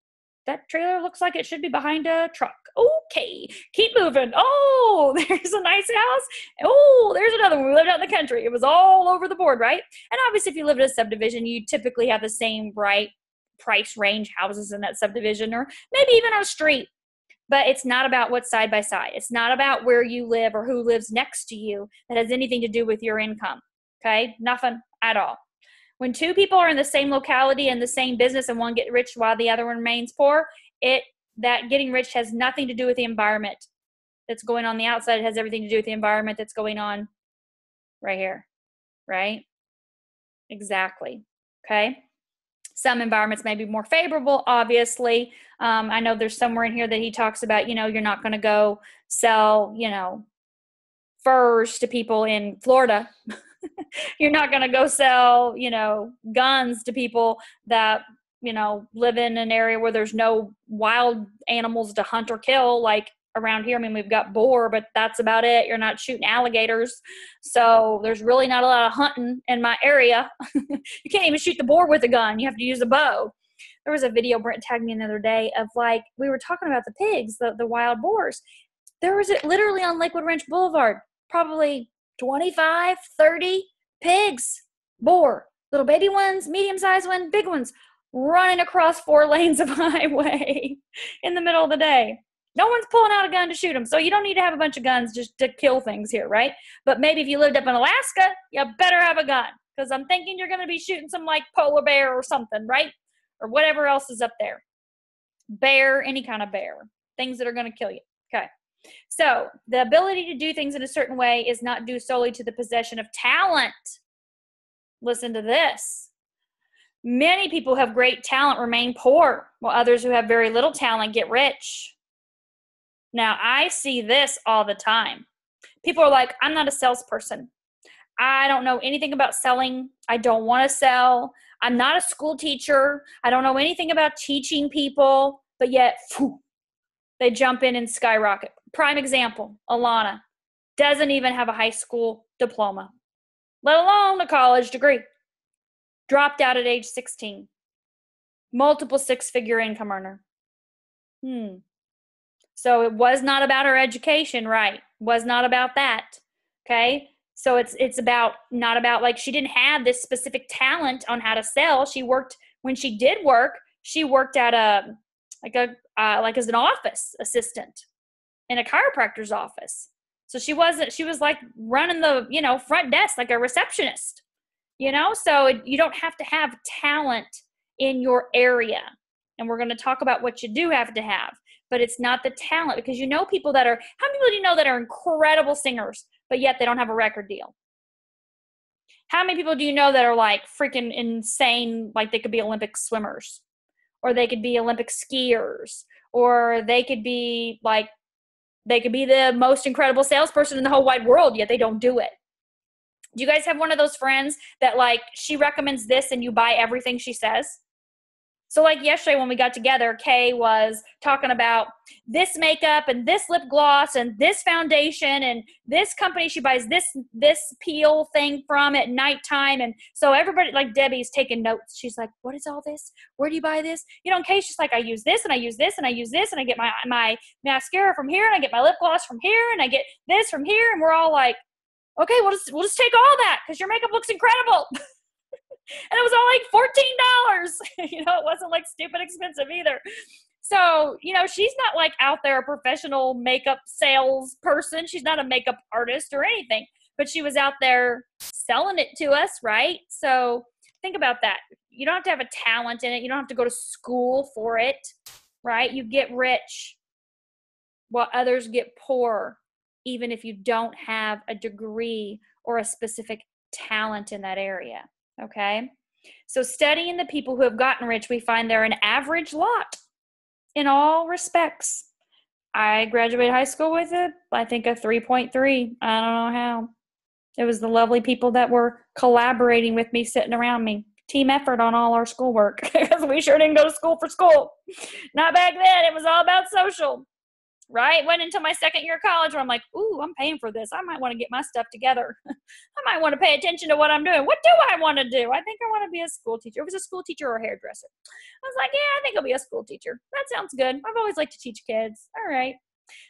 that trailer looks like it should be behind a truck. Okay, keep moving. Oh, there's a nice house. Oh, there's another one. We lived out in the country. It was all over the board, right? And obviously, if you live in a subdivision, you typically have the same, right, price range houses in that subdivision, or maybe even on a street. But it's not about what's side by side. It's not about where you live or who lives next to you that has anything to do with your income. Okay? Nothing at all. When 2 people are in the same locality and the same business and one gets rich while the other one remains poor, that getting rich has nothing to do with the environment that's going on the outside. It has everything to do with the environment that's going on right here. Right? Exactly. Okay? Some environments may be more favorable, obviously. I know there's somewhere in here that he talks about, you're not going to go sell, furs to people in Florida. You're not going to go sell, guns to people that live in an area where there's no wild animals to hunt or kill, like around here. I mean, we've got boar, but that's about it. You're not shooting alligators. So there's really not a lot of hunting in my area. You can't even shoot the boar with a gun. You have to use a bow. There was a video Brent tagged me in the other day of, like, we were talking about the pigs, the wild boars. There was it literally on Lakewood Ranch Boulevard, probably 25, 30 pigs, boar, little baby ones, medium-sized ones, big ones, running across 4 lanes of highway in the middle of the day. No one's pulling out a gun to shoot them. So you don't need to have a bunch of guns just to kill things here, right? But maybe if you lived up in Alaska, you better have a gun, because I'm thinking you're going to be shooting some, like, polar bear or something, right? Or whatever else is up there. Bear, any kind of bear. Things that are going to kill you. Okay. So the ability to do things in a certain way is not due solely to the possession of talent. Listen to this. Many people who have great talent remain poor, while others who have very little talent get rich. Now, I see this all the time. People are like, I'm not a salesperson. I don't know anything about selling. I don't want to sell. I'm not a school teacher. I don't know anything about teaching people, but yet they jump in and skyrocket. Prime example, Alana doesn't even have a high school diploma, let alone a college degree. Dropped out at age 16. Multiple 6-figure income earner. So it was not about her education, right? Was not about that. Okay? So it's about, not about, like, she didn't have this specific talent on how to sell. She worked, when she did work, she worked at as an office assistant in a chiropractor's office. So she was like running the, front desk, like a receptionist, so you don't have to have talent in your area. And we're going to talk about what you do have to have, but it's not the talent, because people that are, how many people do you know that are incredible singers, but yet they don't have a record deal? How many people do you know that are, like, freaking insane, like they could be Olympic swimmers, or they could be Olympic skiers, or they could be the most incredible salesperson in the whole wide world, yet they don't do it? Do you guys have one of those friends that, like, she recommends this and you buy everything she says? So, like, yesterday when we got together, Kay was talking about this makeup and this lip gloss and this foundation and this company she buys this peel thing from at nighttime. And so everybody, like, Debbie's taking notes. She's like, what is all this? Where do you buy this? And Kay's just like, I use this and I use this and I use this and I get my mascara from here and I get my lip gloss from here and I get this from here. And we're all like, okay, we'll just take all that because your makeup looks incredible. And it was all like $14. It wasn't like stupid expensive either. So, she's not like out there a professional makeup sales person. She's not a makeup artist or anything, but she was out there selling it to us, right? So think about that. You don't have to have a talent in it. You don't have to go to school for it, right? You get rich while others get poor, even if you don't have a degree or a specific talent in that area. Okay, so studying the people who have gotten rich, we find they're an average lot in all respects. I graduated high school with I think a 3.3. I don't know how. It was the lovely people that were collaborating with me, sitting around me. Team effort on all our schoolwork, because we sure didn't go to school for school. Not back then. It was all about social. Right? Went into my second year of college where I'm like, ooh, I'm paying for this. I might want to get my stuff together. I might want to pay attention to what I'm doing. What do I want to do? I think I want to be a school teacher. It was a school teacher or a hairdresser. I was like, yeah, I think I'll be a school teacher. That sounds good. I've always liked to teach kids. All right.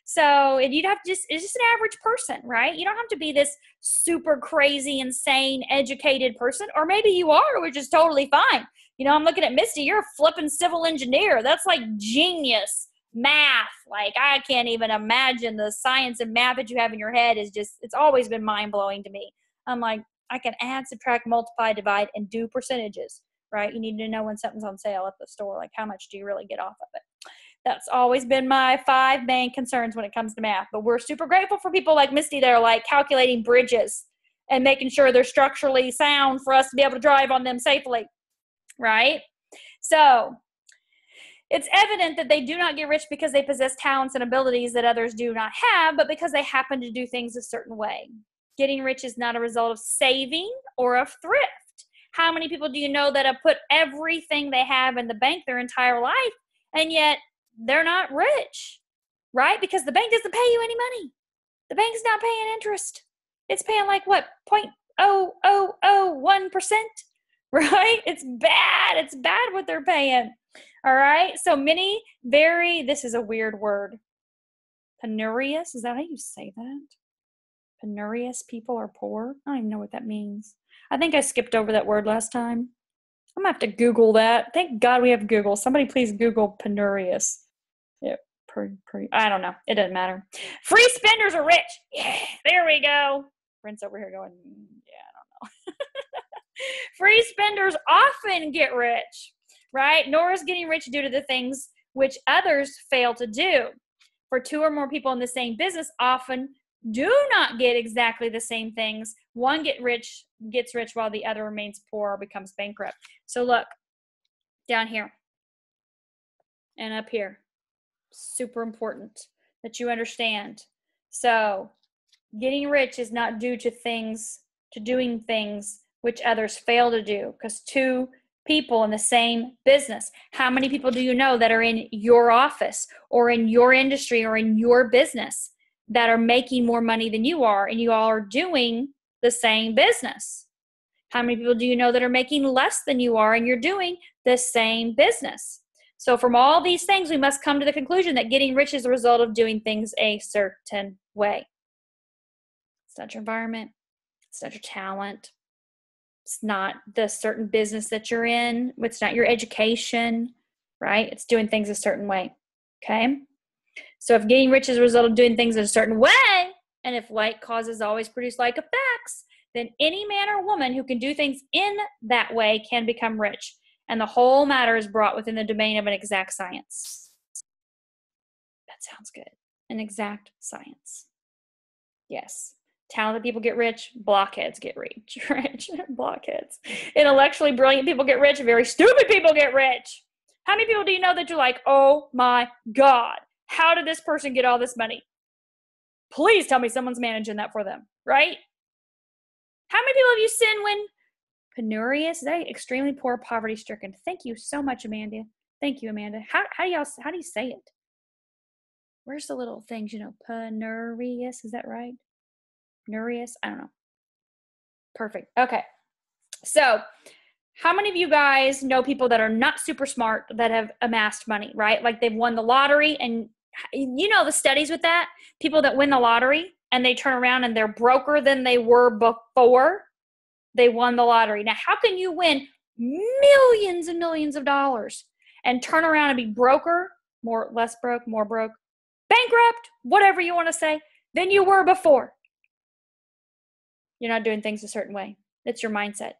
So you'd have to it's just an average person, right? You don't have to be this super crazy, insane, educated person. Or maybe you are, which is totally fine. I'm looking at Misty. You're a flipping civil engineer. That's like genius. Math, like, I can't even imagine the science and math that you have in your head is just, it's always been mind-blowing to me. I'm like, I can add, subtract, multiply, divide, and do percentages, right? You need to know when something's on sale at the store, like how much do you really get off of it? That's always been my 5 main concerns when it comes to math. But we're super grateful for people like Misty that are like calculating bridges and making sure they're structurally sound for us to be able to drive on them safely, right? So it's evident that they do not get rich because they possess talents and abilities that others do not have, but because they happen to do things a certain way. Getting rich is not a result of saving or of thrift. How many people do you know that have put everything they have in the bank their entire life, and yet they're not rich, right? Because the bank doesn't pay you any money. The bank's not paying interest. It's paying like what, 0.0001%, right? It's bad. It's bad what they're paying. All right. So many this is a weird word. Penurious. Is that how you say that? Penurious people are poor. I don't even know what that means. I think I skipped over that word last time. I'm going to have to Google that. Thank God we have Google. Somebody please Google penurious. Yeah, I don't know. It doesn't matter. Free spenders are rich. Yeah, there we go. Brent's over here going, yeah, I don't know. Free spenders often get rich, right? Nor is getting rich due to the things which others fail to do. For two or more people in the same business often do not get exactly the same things. One gets rich while the other remains poor or becomes bankrupt. So look, down here and up here, super important that you understand. So getting rich is not due to doing things which others fail to do, because two people in the same business. How many people do you know that are in your office or in your industry or in your business that are making more money than you are, and you all are doing the same business? How many people do you know that are making less than you are and you're doing the same business? So from all these things, we must come to the conclusion that getting rich is a result of doing things a certain way. It's not your environment. It's not your talent. It's not the certain business that you're in. It's not your education, right? It's doing things a certain way, okay? So if getting rich is a result of doing things in a certain way, and if like causes always produce like effects, then any man or woman who can do things in that way can become rich. And the whole matter is brought within the domain of an exact science. That sounds good. An exact science. Yes. Talented people get rich. Blockheads get rich. Blockheads. Intellectually brilliant people get rich. Very stupid people get rich. How many people do you know that you're like, oh my God, how did this person get all this money? Please tell me someone's managing that for them, right? How many people have you seen when penurious? Is that extremely poor, poverty-stricken? Thank you so much, Amanda. Thank you, Amanda. How do you say it? Where's the little things, penurious? Is that right? Penurious? I don't know. Perfect. Okay. So how many of you guys know people that are not super smart that have amassed money, right? Like they've won the lottery, and the studies with that, people that win the lottery and they turn around and they're broker than they were before they won the lottery. Now, how can you win millions and millions of dollars and turn around and be broker, less broke, more broke, bankrupt, whatever you want to say, than you were before? You're not doing things a certain way. It's your mindset.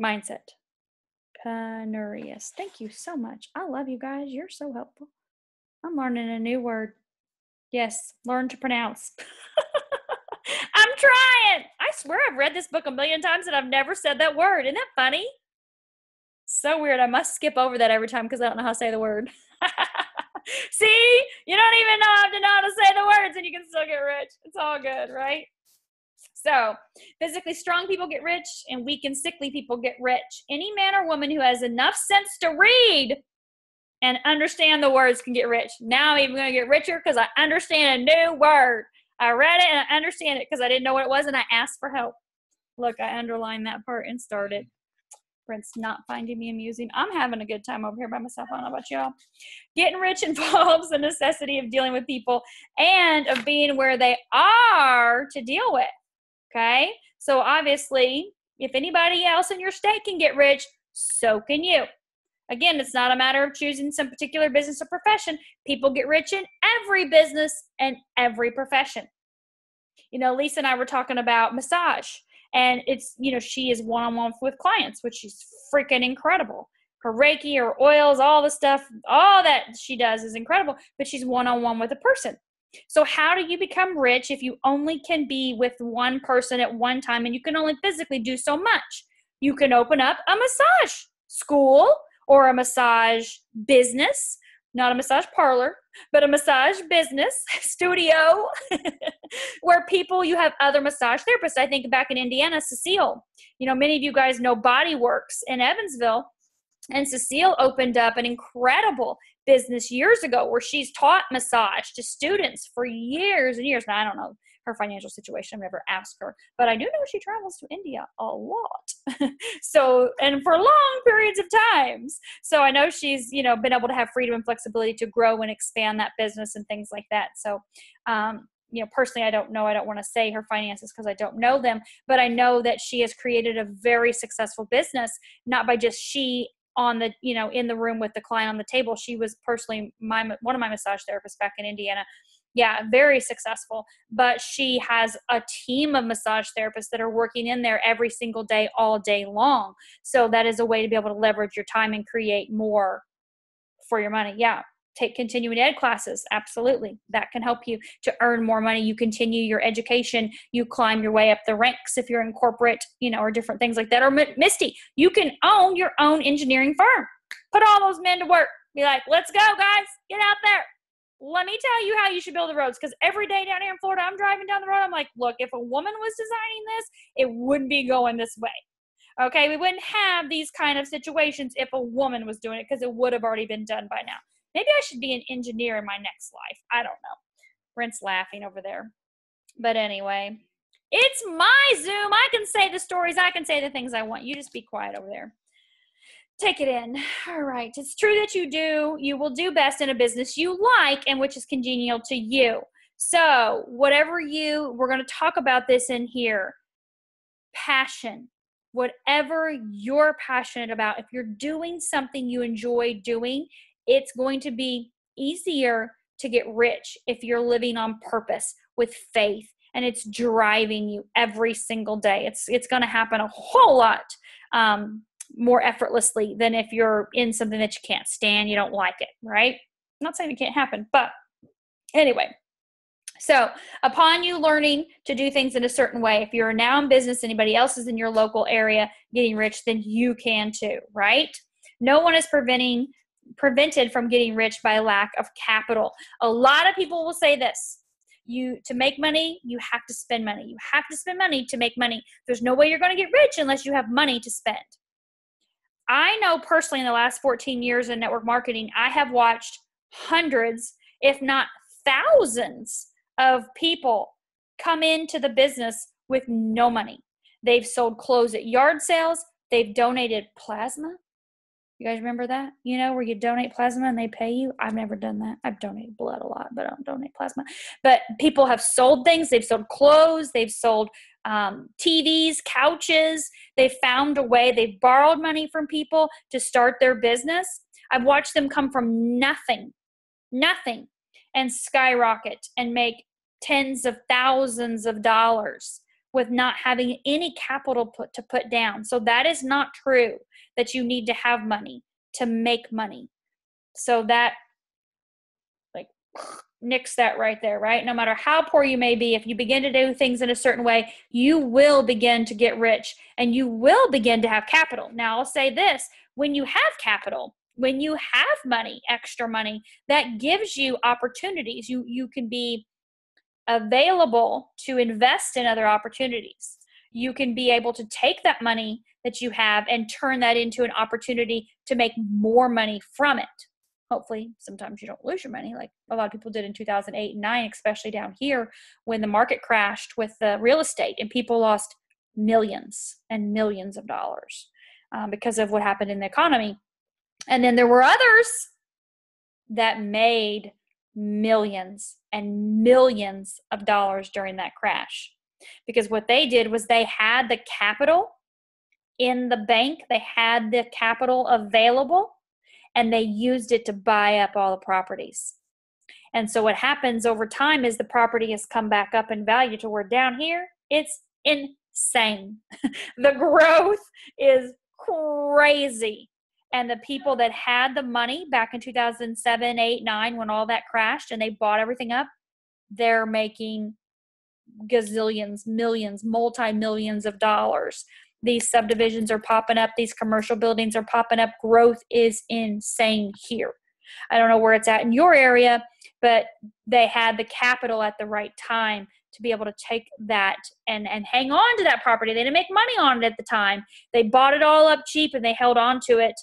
Mindset. Penurious. Thank you so much. I love you guys. You're so helpful. I'm learning a new word. Yes, learn to pronounce. I'm trying. I swear I've read this book a million times and I've never said that word. Isn't that funny? So weird. I must skip over that every time because I don't know how to say the word. See? You don't even have to know how to say the words and you can still get rich. It's all good, right? So, physically strong people get rich and weak and sickly people get rich. Any man or woman who has enough sense to read and understand the words can get rich. Now I'm even going to get richer because I understand a new word. I read it and I understand it because I didn't know what it was and I asked for help. Look, I underlined that part and started. Brent's not finding me amusing. I'm having a good time over here by myself. I don't know about y'all. Getting rich involves the necessity of dealing with people and of being where they are to deal with. Okay? So obviously, if anybody else in your state can get rich, so can you. Again, it's not a matter of choosing some particular business or profession. People get rich in every business and every profession. Lisa and I were talking about massage, and it's, she is one-on-one with clients, which is freaking incredible. Her Reiki, her oils, all the stuff, all that she does is incredible, but she's one-on-one with a person. So how do you become rich if you only can be with one person at one time and you can only physically do so much? You can open up a massage school or a massage business, not a massage parlor, but a massage business studio where you have other massage therapists. I think back in Indiana, Cecile, many of you guys know Body Works in Evansville. And Cecile opened up an incredible business years ago where she's taught massage to students for years and years. Now, I don't know her financial situation. I've never asked her, but I do know she travels to India a lot. And for long periods of times. So I know she's, been able to have freedom and flexibility to grow and expand that business and things like that. So, personally, I don't know. I don't want to say her finances because I don't know them, but I know that she has created a very successful business, not by just she on the, in the room with the client on the table. She was personally one of my massage therapists back in Indiana. Yeah, very successful. But she has a team of massage therapists that are working in there every single day, all day long. So that is a way to be able to leverage your time and create more for your money. Yeah. Take continuing ed classes. Absolutely. That can help you to earn more money. You continue your education. You climb your way up the ranks if you're in corporate, or different things like that. Or Misty, you can own your own engineering firm. Put all those men to work. Be like, let's go, guys. Get out there. Let me tell you how you should build the roads. Because every day down here in Florida, I'm driving down the road. I'm like, look, if a woman was designing this, it wouldn't be going this way. Okay. We wouldn't have these kind of situations if a woman was doing it, because it would have already been done by now. Maybe I should be an engineer in my next life. I don't know. Brent's laughing over there. But anyway, it's my Zoom. I can say the stories. I can say the things I want. You just be quiet over there. Take it in. All right. It's true that you will do best in a business you like and which is congenial to you. So we're going to talk about this in here. Passion. Whatever you're passionate about, if you're doing something you enjoy doing, it's going to be easier to get rich if you're living on purpose with faith and it's driving you every single day. It's going to happen a whole lot more effortlessly than if you're in something that you can't stand, you don't like it, right? I'm not saying it can't happen, but anyway. So upon you learning to do things in a certain way, if you're now in business, anybody else is in your local area getting rich, then you can too, right? No one is prevented from getting rich by lack of capital. A lot of people will say this: to make money, you have to spend money. You have to spend money to make money. There's no way you're going to get rich unless you have money to spend. I know personally in the last 14 years in network marketing, I have watched hundreds, if not thousands, of people come into the business with no money. They've sold clothes at yard sales. They've donated plasma. You guys remember that? Where you donate plasma and they pay you? I've never done that. I've donated blood a lot, but I don't donate plasma. But people have sold things. They've sold clothes. They've sold TVs, couches. They found a way. They've borrowed money from people to start their business. I've watched them come from nothing, and skyrocket and make tens of thousands of dollars with not having any capital to put down. So that is not true that you need to have money to make money. So that nix that right there, right? No matter how poor you may be, if you begin to do things in a certain way, you will begin to get rich and you will begin to have capital. Now I'll say this: when you have capital, when you have money, extra money, that gives you opportunities. You can be available to invest in other opportunities. You can be able to take that money that you have and turn that into an opportunity to make more money from it. Hopefully, sometimes you don't lose your money like a lot of people did in 2008 and 9, especially down here when the market crashed with the real estate and people lost millions and millions of dollars because of what happened in the economy. And then there were others that made millions and millions of dollars during that crash, because what they did was they had the capital in the bank, they had the capital available, and they used it to buy up all the properties. And so what happens over time is the property has come back up in value to where down here it's insane. The growth is crazy. And the people that had the money back in 2007, 8, 9, when all that crashed and they bought everything up, they're making gazillions, millions, multi-millions of dollars. These subdivisions are popping up. These commercial buildings are popping up. Growth is insane here. I don't know where it's at in your area, but they had the capital at the right time to be able to take that and hang on to that property. They didn't make money on it at the time. They bought it all up cheap and they held on to it.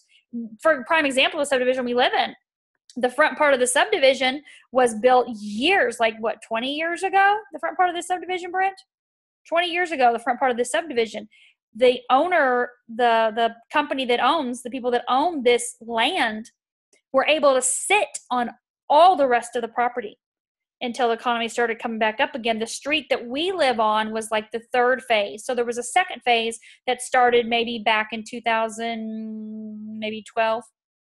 For a prime example of the subdivision we live in, the front part of the subdivision was built years, 20 years ago, the front part of the subdivision, Brent? 20 years ago, the front part of the subdivision. The owner, the company that owns, the people that own this land were able to sit on all the rest of the property until the economy started coming back up again. The street that we live on was like the third phase. So there was a second phase that started maybe back in 2000, maybe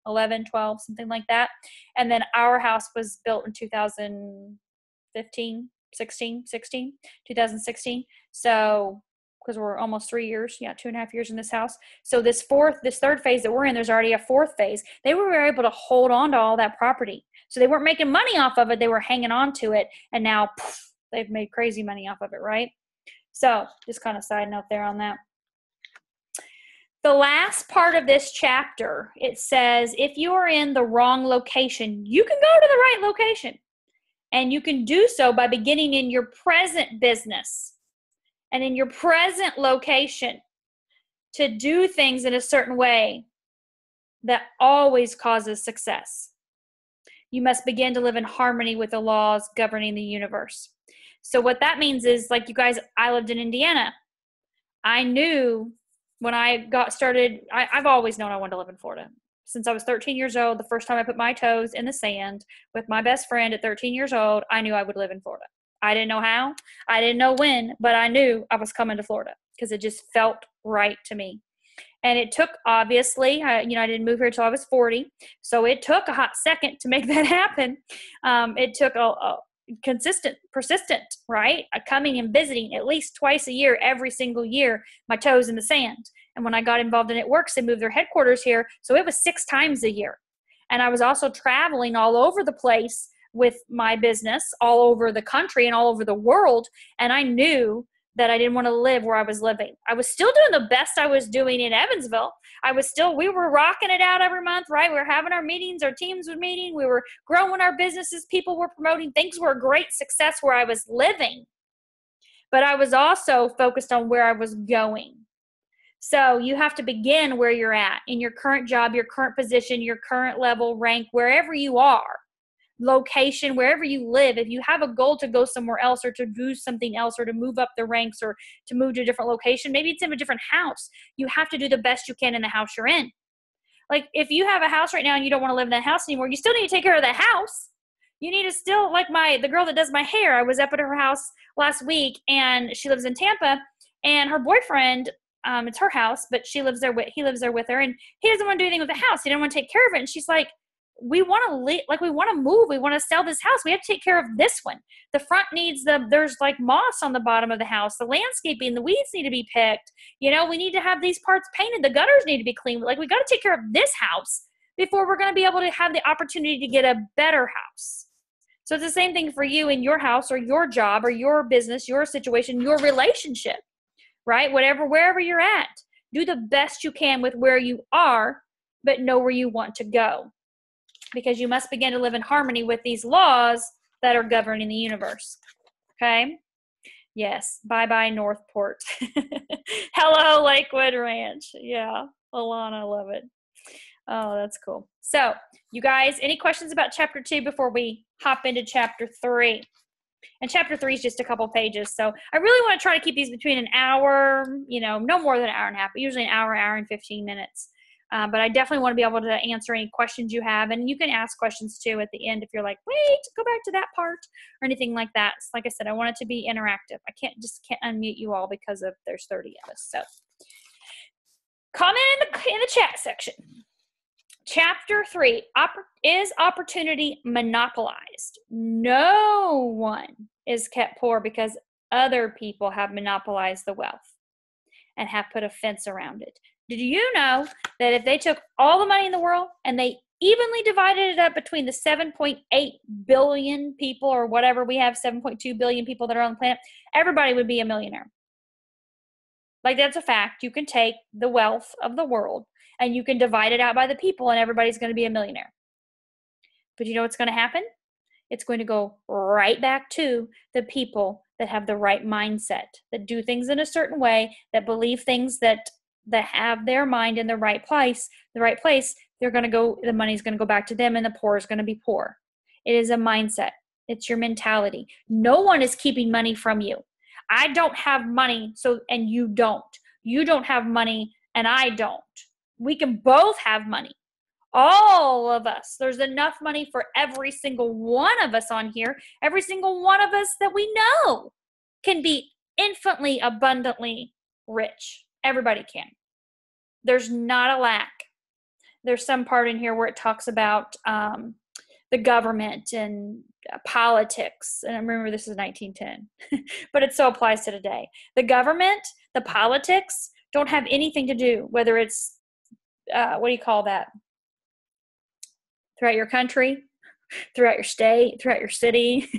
11, 12, something like that. And then our house was built in 2015, 2016. So, because we're almost 3 years, 2.5 years in this house. So this third phase that we're in, there's already a fourth phase. They were able to hold on to all that property. So they weren't making money off of it. They were hanging on to it. And now they've made crazy money off of it, right? So just kind of side note there on that. The last part of this chapter, it says, if you are in the wrong location, you can go to the right location. And you can do so by beginning in your present business and in your present location to do things in a certain way that always causes success. You must begin to live in harmony with the laws governing the universe. So what that means is, like you guys, I lived in Indiana. I knew when I got started, I've always known I wanted to live in Florida. Since I was 13 years old, the first time I put my toes in the sand with my best friend at 13 years old, I knew I would live in Florida. I didn't know how, I didn't know when, but I knew I was coming to Florida because it just felt right to me. And it took, obviously, I didn't move here until I was 40. So it took a hot second to make that happen. It took a consistent, persistent, right? Coming and visiting at least twice a year, every single year, my toes in the sand. And when I got involved in It Works, they moved their headquarters here. So it was 6 times a year. And I was also traveling all over the place with my business, all over the country and all over the world. And I knew that I didn't want to live where I was living. I was still doing the best I was doing in Evansville. We were rocking it out every month, right? We were having our meetings, our teams were meeting, we were growing our businesses, people were promoting, things were a great success where I was living. But I was also focused on where I was going. So you have to begin where you're at, in your current job, your current position, your current level, rank, wherever you are. Location, wherever you live. If you have a goal to go somewhere else or to do something else or to move up the ranks or to move to a different location, maybe it's in a different house, you have to do the best you can in the house you're in. Like if you have a house right now and you don't want to live in that house anymore, you still need to take care of that house. You need to still, like the girl that does my hair, I was up at her house last week and she lives in Tampa and her boyfriend, it's her house, but he lives there with her and he doesn't want to do anything with the house. He didn't want to take care of it. And she's like, we want to move. We want to sell this house. We have to take care of this one. The front needs there's like moss on the bottom of the house. The landscaping, the weeds need to be picked. We need to have these parts painted. The gutters need to be cleaned. Like we got to take care of this house before we're going to be able to have the opportunity to get a better house. So it's the same thing for you in your house or your job or your business, your situation, your relationship, right? Wherever you're at, do the best you can with where you are, but know where you want to go. Because you must begin to live in harmony with these laws that are governing the universe. Okay? Yes. Bye-bye, Northport. Hello, Lakewood Ranch. Yeah. Alana, love it. Oh, that's cool. So, you guys, any questions about chapter 2 before we hop into chapter 3? And chapter 3 is just a couple pages. So, I really want to try to keep these between an hour, no more than an hour and a half, but usually an hour and 15 minutes. But I definitely want to be able to answer any questions you have. And you can ask questions too at the end if you're like, wait, go back to that part or anything like that. So like I said, I want it to be interactive. I can't unmute you all because there's 30 of us. So comment in the chat section. Chapter 3, is opportunity monopolized? No one is kept poor because other people have monopolized the wealth and have put a fence around it. Did you know that if they took all the money in the world and they evenly divided it up between the 7.8 billion people or whatever we have, 7.2 billion people that are on the planet, everybody would be a millionaire. Like that's a fact. You can take the wealth of the world and you can divide it out by the people and everybody's going to be a millionaire. But you know what's going to happen? It's going to go right back to the people that have the right mindset, that do things in a certain way, that believe things, that have their mind in the right place. They're going to go, the money's going to go back to them, and the poor is going to be poor. It is a mindset. It's your mentality. No one is keeping money from you. I don't have money, and you don't. You don't have money, and I don't. We can both have money. All of us. There's enough money for every single one of us on here. Every single one of us that we know can be infinitely, abundantly rich. Everybody can. There's not a lack. There's some part in here where it talks about the government and politics. And I remember this is 1910, but it so applies to today. The government, the politics don't have anything to do, whether it's, what do you call that? Throughout your country, throughout your state, throughout your city.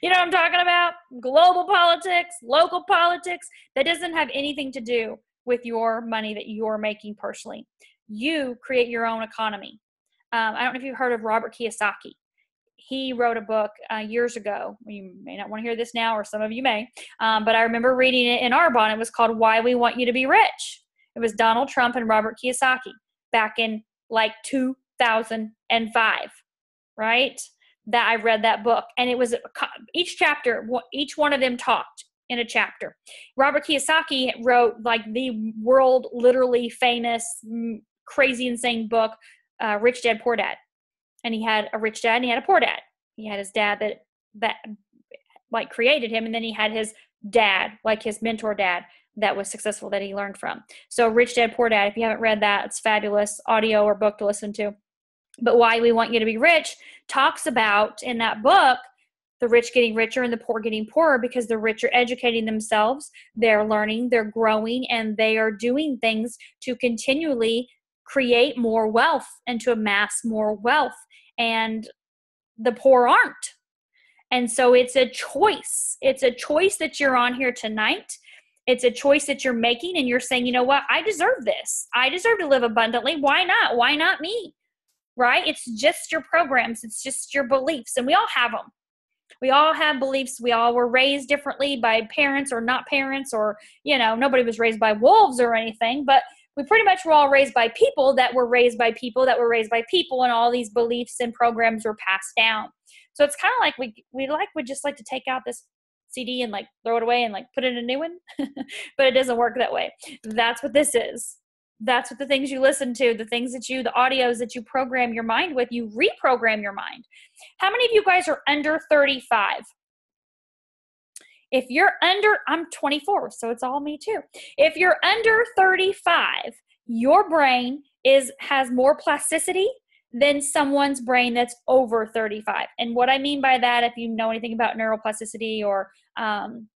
You know what I'm talking about? Global politics, local politics. That doesn't have anything to do with your money that you're making personally. You create your own economy. I don't know if you've heard of Robert Kiyosaki. He wrote a book years ago. You may not want to hear this now, or some of you may, but I remember reading it in Arbonne. It was called Why We Want You to Be Rich. It was Donald Trump and Robert Kiyosaki back in like 2005, right? That I read that book, and it was each chapter, each one of them talked in a chapter. Robert Kiyosaki wrote like the world literally famous, crazy, insane book, Rich Dad, Poor Dad. And he had a rich dad and he had a poor dad. He had his dad that like created him, and then he had his dad, like his mentor dad, that was successful, that he learned from. So Rich Dad, Poor Dad, if you haven't read that, it's fabulous audio or book to listen to. But Why We Want You to Be Rich talks about, in that book, the rich getting richer and the poor getting poorer, because the rich are educating themselves, they're learning, they're growing, and they are doing things to continually create more wealth and to amass more wealth. And the poor aren't. And so it's a choice. It's a choice that you're on here tonight. It's a choice that you're making, and you're saying, you know what? I deserve this. I deserve to live abundantly. Why not? Why not me? Right? It's just your programs. It's just your beliefs. And we all have them. We all have beliefs. We all were raised differently by parents or not parents, or, you know, nobody was raised by wolves or anything, but we pretty much were all raised by people that were raised by people that were raised by people, and all these beliefs and programs were passed down. So it's kind of like we just like to take out this CD and like throw it away and like put in a new one, but it doesn't work that way. That's what this is. That's what the things you listen to, the audios that you program your mind with, you reprogram your mind. How many of you guys are under 35? If you're under, I'm 24, so it's all me too. If you're under 35, your brain has more plasticity than someone's brain that's over 35. And what I mean by that, if you know anything about neuroplasticity or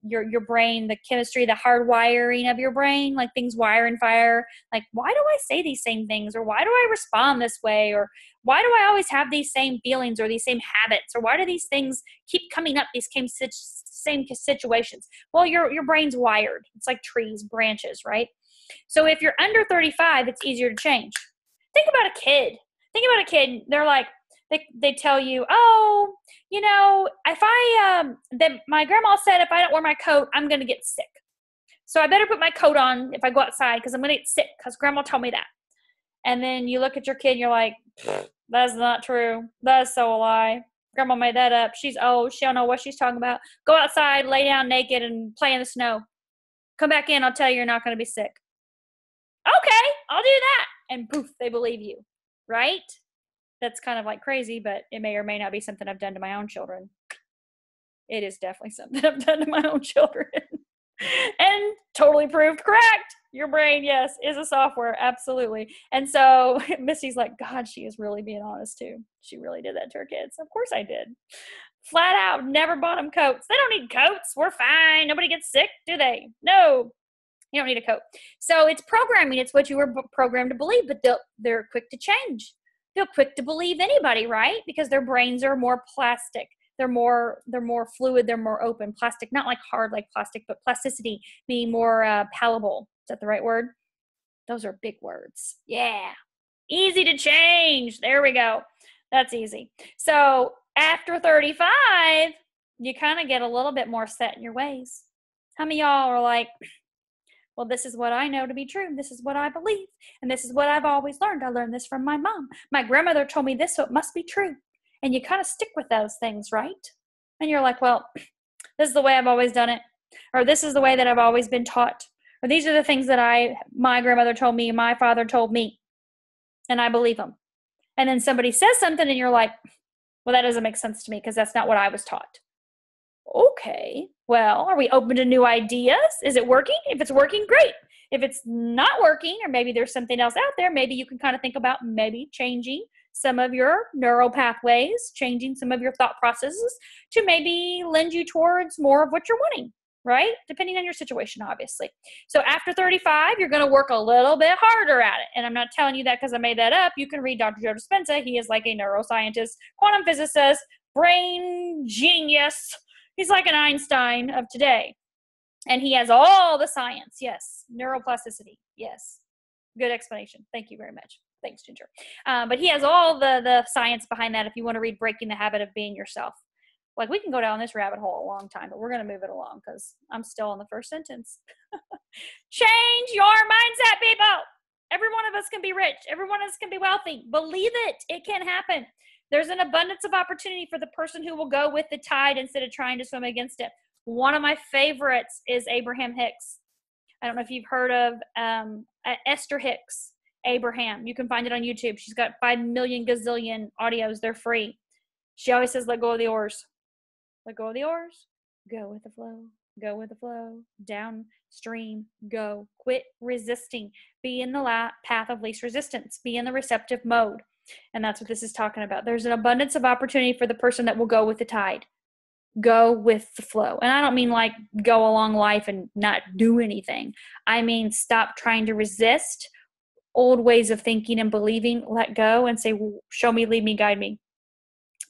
your brain, the chemistry, the hardwiring of your brain, like things wire and fire, like why do I say these same things, or why do I respond this way, or why do I always have these same feelings or these same habits, or why do these things keep coming up, these same situations? Well, your brain's wired. It's like trees, branches, right? So if you're under 35, it's easier to change. Think about a kid. They're like, they tell you, oh, you know, if my grandma said if I don't wear my coat, I'm going to get sick. So I better put my coat on if I go outside, because I'm going to get sick because grandma told me that. And then you look at your kid and you're like, that's not true. That's so a lie. Grandma made that up. She's old. She don't know what she's talking about. Go outside, lay down naked and play in the snow. Come back in. I'll tell you you're not going to be sick. Okay, I'll do that. And poof, they believe you. Right? That's kind of like crazy, but it may or may not be something I've done to my own children. It is definitely something I've done to my own children. And totally proved correct. Your brain, yes, is a software. Absolutely. And so Missy's like, God, she is really being honest too. She really did that to her kids. Of course I did. Flat out, never bought them coats. They don't need coats. We're fine. Nobody gets sick, do they? No. You don't need a coat. So it's programming. It's what you were programmed to believe, but they're quick to change. They're quick to believe anybody, right? Because their brains are more plastic. They're more fluid. They're more open. Plastic, not like hard like plastic, but plasticity, being more palatable. Is that the right word? Those are big words. Yeah. Easy to change. There we go. That's easy. So after 35, you kind of get a little bit more set in your ways. How many of y'all are like, well, this is what I know to be true. This is what I believe. And this is what I've always learned. I learned this from my mom. My grandmother told me this, so it must be true. And you kind of stick with those things, right? And you're like, well, this is the way I've always done it. Or this is the way that I've always been taught. Or these are the things that my grandmother told me, my father told me. And I believe them. And then somebody says something and you're like, well, that doesn't make sense to me because that's not what I was taught. Okay, well, are we open to new ideas? Is it working? If it's working, great. If it's not working, or maybe there's something else out there, maybe you can kind of think about maybe changing some of your neural pathways, changing some of your thought processes to maybe lend you towards more of what you're wanting, right? Depending on your situation, obviously. So after 35, you're going to work a little bit harder at it. And I'm not telling you that because I made that up. You can read Dr. Joe Dispenza. He is like a neuroscientist, quantum physicist, brain genius. He's like an Einstein of today. And he has all the science. Yes. Neuroplasticity. Yes. Good explanation. Thank you very much. Thanks, Ginger. But he has all the science behind that if you want to read Breaking the Habit of Being Yourself. Like, we can go down this rabbit hole a long time, but we're going to move it along because I'm still on the first sentence. Change your mindset, people. Every one of us can be rich. Every one of us can be wealthy. Believe it. It can happen. There's an abundance of opportunity for the person who will go with the tide instead of trying to swim against it. One of my favorites is Abraham Hicks. I don't know if you've heard of Esther Hicks, Abraham. You can find it on YouTube. She's got 5 million gazillion audios. They're free. She always says, let go of the oars. Let go of the oars. Go with the flow. Go with the flow. Downstream. Go. Quit resisting. Be in the path of least resistance. Be in the receptive mode. And that's what this is talking about. There's an abundance of opportunity for the person that will go with the tide. Go with the flow. And I don't mean like go along life and not do anything. I mean stop trying to resist old ways of thinking and believing. Let go and say, show me, lead me, guide me.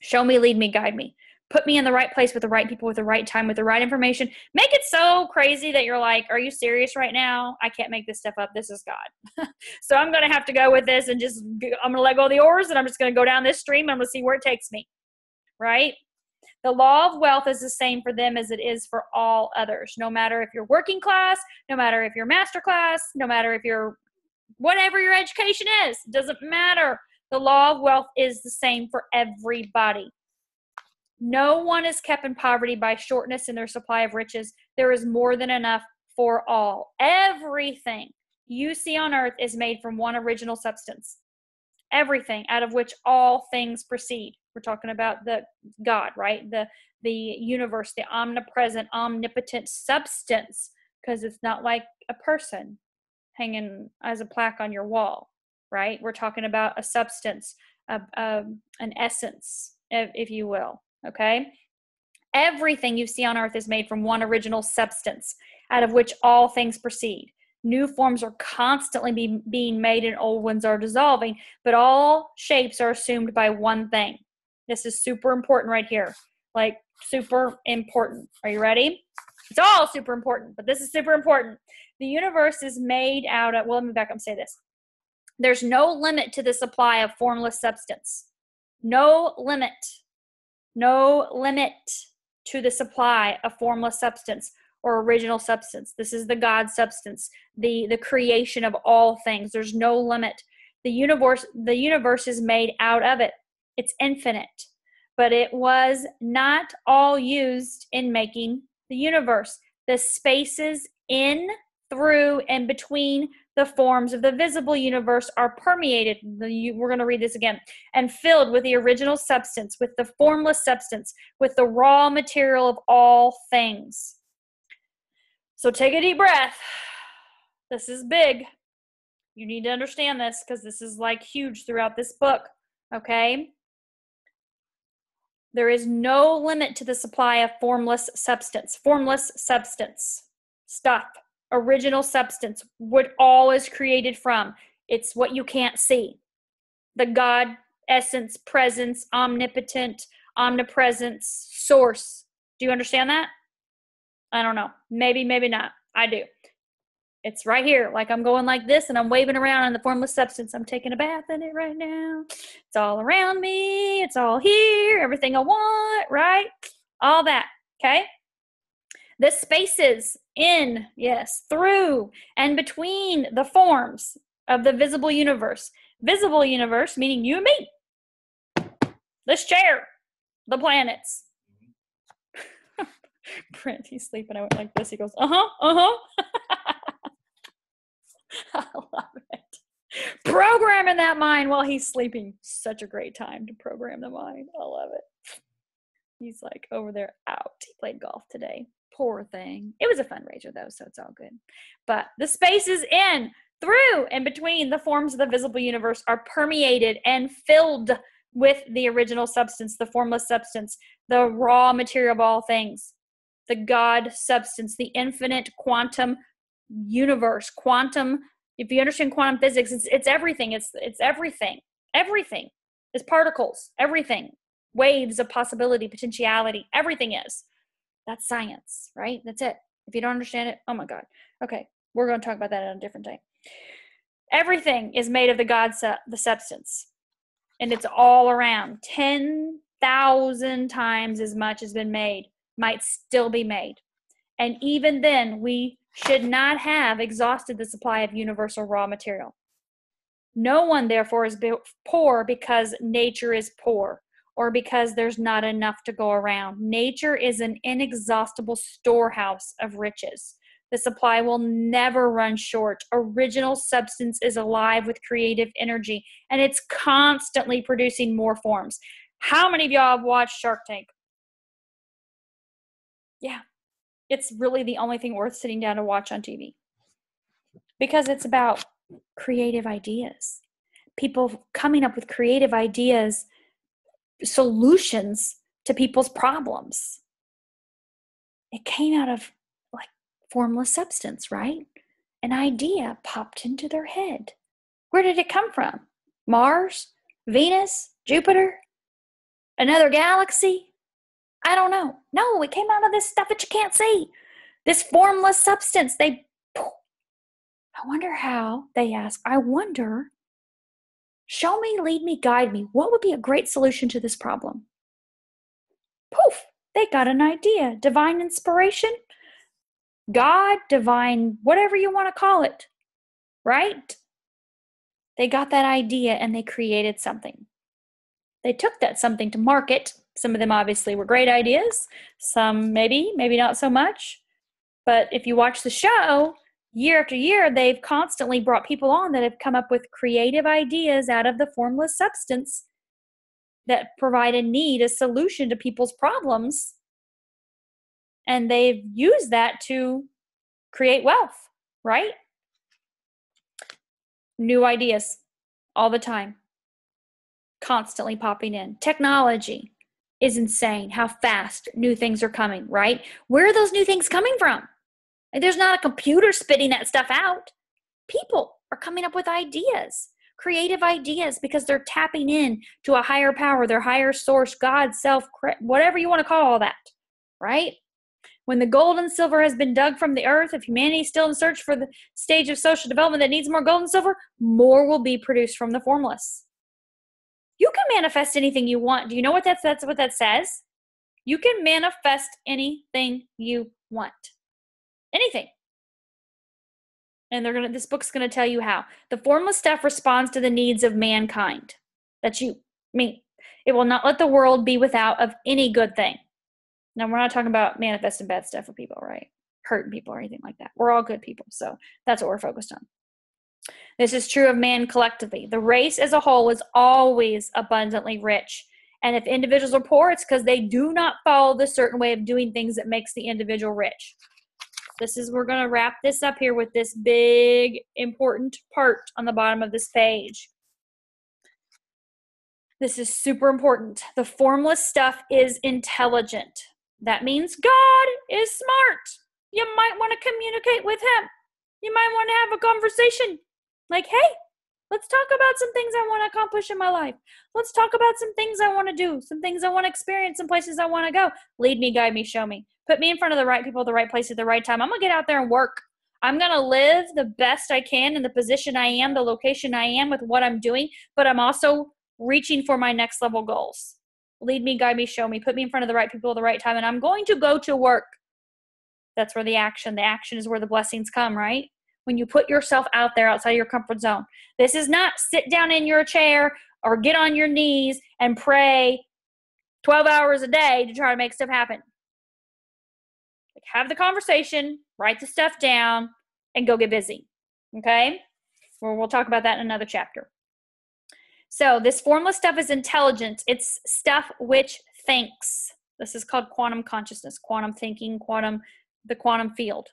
Show me, lead me, guide me. Put me in the right place with the right people, with the right time, with the right information. Make it so crazy that you're like, are you serious right now? I can't make this stuff up. This is God. So I'm going to have to go with this and I'm going to let go of the oars and I'm just going to go down this stream and I'm going to see where it takes me. Right? The law of wealth is the same for them as it is for all others. No matter if you're working class, no matter if you're master class, no matter if you're whatever your education is, it doesn't matter. The law of wealth is the same for everybody. No one is kept in poverty by shortness in their supply of riches. There is more than enough for all. Everything you see on earth is made from one original substance. Everything out of which all things proceed. We're talking about the God, right? The universe, the omnipresent, omnipotent substance, because it's not like a person hanging as a plaque on your wall, right? We're talking about a substance, an essence, if you will. Okay? Everything you see on earth is made from one original substance, out of which all things proceed. New forms are constantly being made and old ones are dissolving, but all shapes are assumed by one thing. This is super important right here. Like, super important. Are you ready? It's all super important, but this is super important. The universe is made out of, well, let me back up and say this. There's no limit to the supply of formless substance. No limit. No limit to the supply of formless substance or original substance. This is the God substance, the creation of all things. There's no limit. The universe is made out of it. It's infinite, but it was not all used in making the universe. The spaces in, through, and between the forms of the visible universe are permeated, we're going to read this again, and filled with the original substance, with the formless substance, with the raw material of all things. So take a deep breath. This is big. You need to understand this because this is like huge throughout this book, okay? There is no limit to the supply of formless substance. Formless substance. Stuff. Original substance. What all is created from. It's what you can't see. The God, essence, presence, omnipotent, omnipresence, source. Do you understand that? I don't know. Maybe, maybe not. I do. It's right here. Like I'm going like this and I'm waving around in the formless substance. I'm taking a bath in it right now. It's all around me. It's all here. Everything I want, right? All that, okay? The spaces in, yes, through, and between the forms of the visible universe. Visible universe, meaning you and me. This chair, the planets. Brent, he's sleeping. I went like this. He goes, I love it. Programming that mind while he's sleeping. Such a great time to program the mind. I love it. He's like over there out. He played golf today. Poor thing. It was a fundraiser though, so it's all good. But the spaces in, through, and between the forms of the visible universe are permeated and filled with the original substance, the formless substance, the raw material of all things, the God substance, the infinite quantum universe. Quantum, if you understand quantum physics, it's everything. It's everything. Everything is particles. Everything. Waves of possibility, potentiality. Everything is. That's science, right? That's it. If you don't understand it, oh my God. Okay, we're going to talk about that on a different day. Everything is made of the substance, and it's all around. 10,000 times as much has been made, might still be made. And even then, we should not have exhausted the supply of universal raw material. No one, therefore, is poor because nature is poor, or because there's not enough to go around. Nature is an inexhaustible storehouse of riches. The supply will never run short. Original substance is alive with creative energy, and it's constantly producing more forms. How many of y'all have watched Shark Tank? Yeah, it's really the only thing worth sitting down to watch on TV, because it's about creative ideas. People coming up with creative ideas, solutions to people's problems. It came out of like formless substance, right? An idea popped into their head. Where did it come from? Mars? Venus? Jupiter? Another galaxy? I don't know. No, it came out of this stuff that you can't see. This formless substance. I wonder how, they ask. I wonder, show me, lead me, guide me. What would be a great solution to this problem? Poof, they got an idea. Divine inspiration, God, divine, whatever you want to call it, right? They got that idea and they created something. They took that something to market. Some of them obviously were great ideas. Some maybe not so much. But if you watch the show, year after year, they've constantly brought people on that have come up with creative ideas out of the formless substance that provide a solution to people's problems. And they've used that to create wealth, right? New ideas all the time, constantly popping in. Technology is insane how fast new things are coming, right? Where are those new things coming from? Like, there's not a computer spitting that stuff out. People are coming up with ideas, creative ideas, because they're tapping in to a higher power, their higher source, God, self, whatever you want to call all that, right? When the gold and silver has been dug from the earth, if humanity is still in search for the stage of social development that needs more gold and silver, more will be produced from the formless. You can manifest anything you want. Do you know what that's what that says? You can manifest anything you want. Anything. And this book's going to tell you how. The formless stuff responds to the needs of mankind. That's you, me. It will not let the world be without of any good thing. Now, we're not talking about manifesting bad stuff for people, right? Hurting people or anything like that. We're all good people, so that's what we're focused on. This is true of man collectively. The race as a whole is always abundantly rich. And if individuals are poor, it's because they do not follow the certain way of doing things that makes the individual rich. We're going to wrap this up here with this big, important part on the bottom of this page. This is super important. The formless stuff is intelligent. That means God is smart. You might want to communicate with him. You might want to have a conversation. Like, hey, let's talk about some things I want to accomplish in my life. Let's talk about some things I want to do, some things I want to experience, some places I want to go. Lead me, guide me, show me. Put me in front of the right people, the right place at the right time. I'm going to get out there and work. I'm going to live the best I can in the position I am, the location I am with what I'm doing, but I'm also reaching for my next level goals. Lead me, guide me, show me, put me in front of the right people at the right time, and I'm going to go to work. That's where the action is where the blessings come, right? When you put yourself out there outside of your comfort zone. This is not sit down in your chair or get on your knees and pray 12 hours a day to try to make stuff happen. Like, have the conversation, write the stuff down, and go get busy. Okay? We'll talk about that in another chapter. So this formless stuff is intelligence. It's stuff which thinks. This is called quantum consciousness, quantum thinking, the quantum field.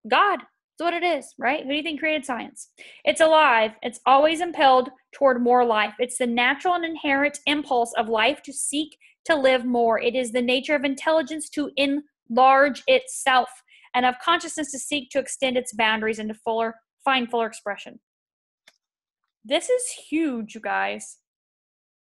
God, that's what it is, right? Who do you think created science? It's alive. It's always impelled toward more life. It's the natural and inherent impulse of life to seek to live more. It is the nature of intelligence to enlarge itself, and of consciousness to seek to extend its boundaries and to find fuller expression. This is huge, you guys.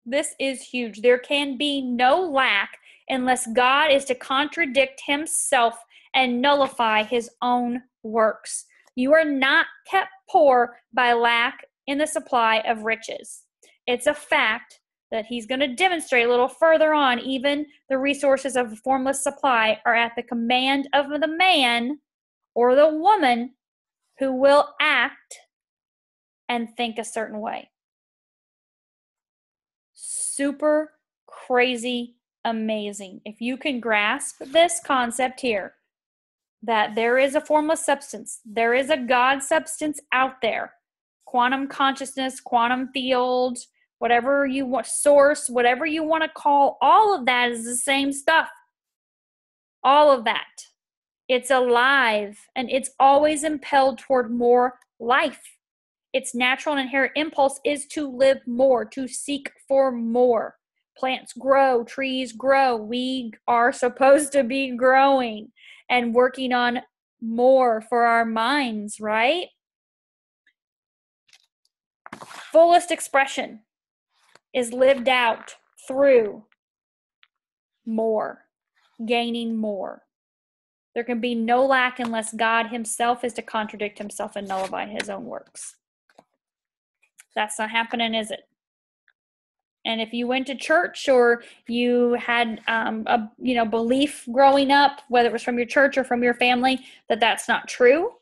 This is huge. There can be no lack unless God is to contradict himself and nullify his own works. You are not kept poor by lack in the supply of riches. It's a fact that he's going to demonstrate a little further on. Even the resources of a formless supply are at the command of the man or the woman who will act and think a certain way. Super crazy amazing. If you can grasp this concept here, that there is a formless substance, there is a God substance out there, quantum consciousness, quantum field, whatever you want, source, whatever you want to call, all of that is the same stuff. All of that. It's alive, and it's always impelled toward more life. Its natural and inherent impulse is to live more, to seek for more. Plants grow, trees grow. We are supposed to be growing and working on more for our minds, right? Fullest expression is lived out through more, gaining more. There can be no lack unless God himself is to contradict himself and nullify his own works. That's not happening, is it? And if you went to church or you had a belief growing up, whether it was from your church or from your family, that that's not true,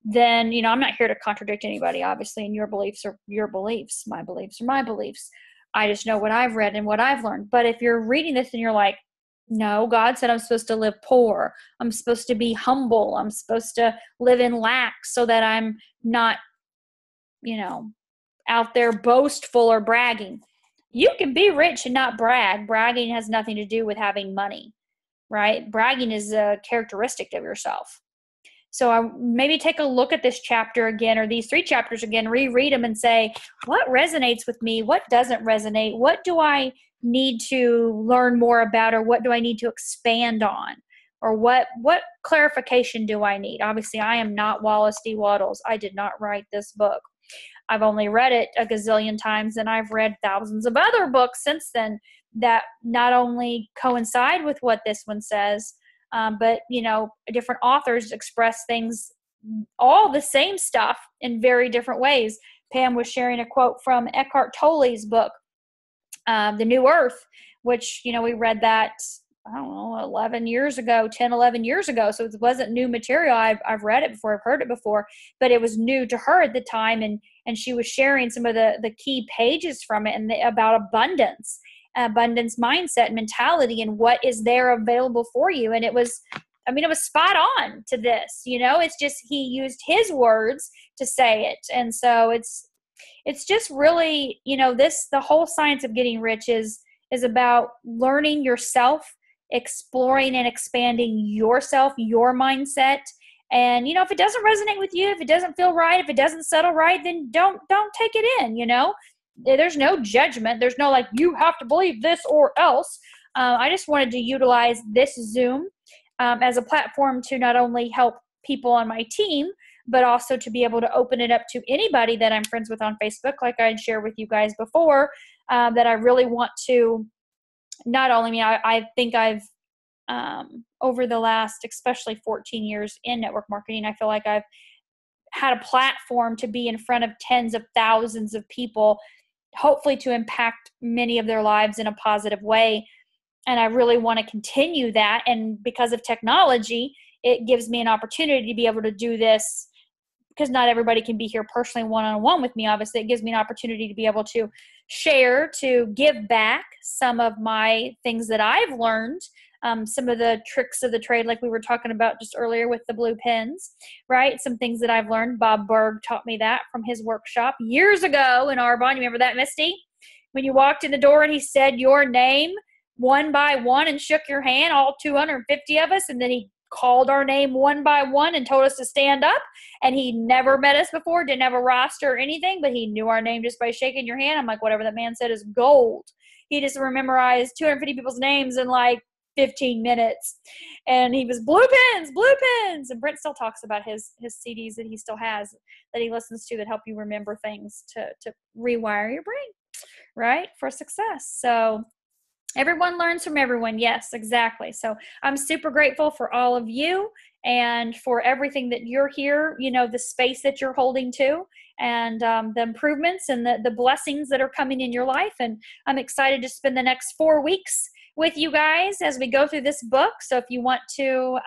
then I'm not here to contradict anybody, obviously, and your beliefs are your beliefs, my beliefs are my beliefs. I just know what I've read and what I've learned. But if you're reading this and you're like, no, God said I'm supposed to live poor, I'm supposed to be humble, I'm supposed to live in lack so that I'm not, out there boastful or bragging. You can be rich and not brag. Bragging has nothing to do with having money, right? Bragging is a characteristic of yourself. So I maybe take a look at this chapter again, or these 3 chapters again, reread them and say, what resonates with me? What doesn't resonate? What do I need to learn more about, or what do I need to expand on? Or what clarification do I need? Obviously, I am not Wallace D. Wattles. I did not write this book. I've only read it a gazillion times, and I've read thousands of other books since then that not only coincide with what this one says, but different authors express things, all the same stuff in very different ways. Pam was sharing a quote from Eckhart Tolle's book, The New Earth, which, we read that, 11 years ago. So it wasn't new material. I've read it before, I've heard it before, but it was new to her at the time. And she was sharing some of the key pages from it and about abundance mindset, mentality, and what is there available for you. And it was spot on to this, it's just, he used his words to say it. And so it's just really, the whole science of getting rich is about learning yourself, exploring and expanding yourself, your mindset. And, if it doesn't resonate with you, if it doesn't feel right, if it doesn't settle right, then don't take it in, There's no judgment. There's no you have to believe this or else. I just wanted to utilize this Zoom as a platform to not only help people on my team, but also to be able to open it up to anybody that I'm friends with on Facebook, like I shared with you guys before, that I really want to not only me, I think I've, over the last, especially 14 years in network marketing, I feel like I've had a platform to be in front of tens of thousands of people, hopefully to impact many of their lives in a positive way. And I really want to continue that. And because of technology, it gives me an opportunity to be able to do this, because not everybody can be here personally one-on-one with me. Obviously, it gives me an opportunity to be able to share, to give back some of my things that I've learned, some of the tricks of the trade, like we were talking about just earlier with the blue pens, right? Some things that I've learned. Bob Berg taught me that from his workshop years ago in Arbonne. You remember that, Misty? When you walked in the door and he said your name one by one and shook your hand, all 250 of us, and then he called our name one by one and told us to stand up. And he never met us before, didn't have a roster or anything, but he knew our name just by shaking your hand. I'm like, whatever that man said is gold. He just memorized 250 people's names in like 15 minutes. And he was blue pens. And Brent still talks about his CDs that he still has, that he listens to, that help you remember things to rewire your brain, right, for success. So everyone learns from everyone. Yes, exactly. So I'm super grateful for all of you and for everything that you're here, the space that you're holding to, and the improvements and the blessings that are coming in your life. And I'm excited to spend the next 4 weeks with you guys as we go through this book. So if you want to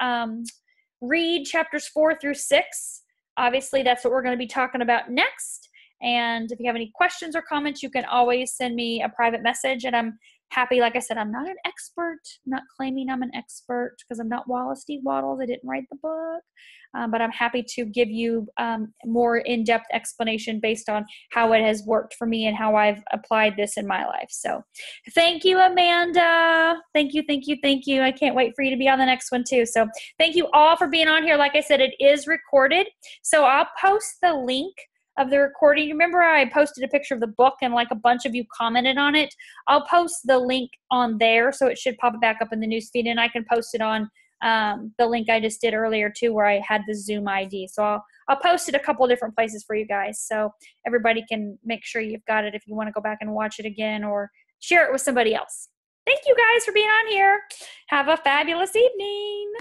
read chapters 4 through 6, obviously that's what we're going to be talking about next. And if you have any questions or comments, you can always send me a private message. And I'm happy, like I said, I'm not an expert. I'm not claiming I'm an expert because I'm not Wallace D. Wattles. I didn't write the book. But I'm happy to give you more in-depth explanation based on how it has worked for me and how I've applied this in my life. So thank you, Amanda. Thank you. I can't wait for you to be on the next one too. So thank you all for being on here. Like I said, it is recorded. So I'll post the link of the recording. Remember I posted a picture of the book and like a bunch of you commented on it? I'll post the link on there, so it should pop back up in the newsfeed, and I can post it on the link I just did earlier too, where I had the Zoom ID. So I'll post it a couple of different places for you guys, so everybody can make sure you've got it if you want to go back and watch it again or share it with somebody else. Thank you guys for being on here. Have a fabulous evening.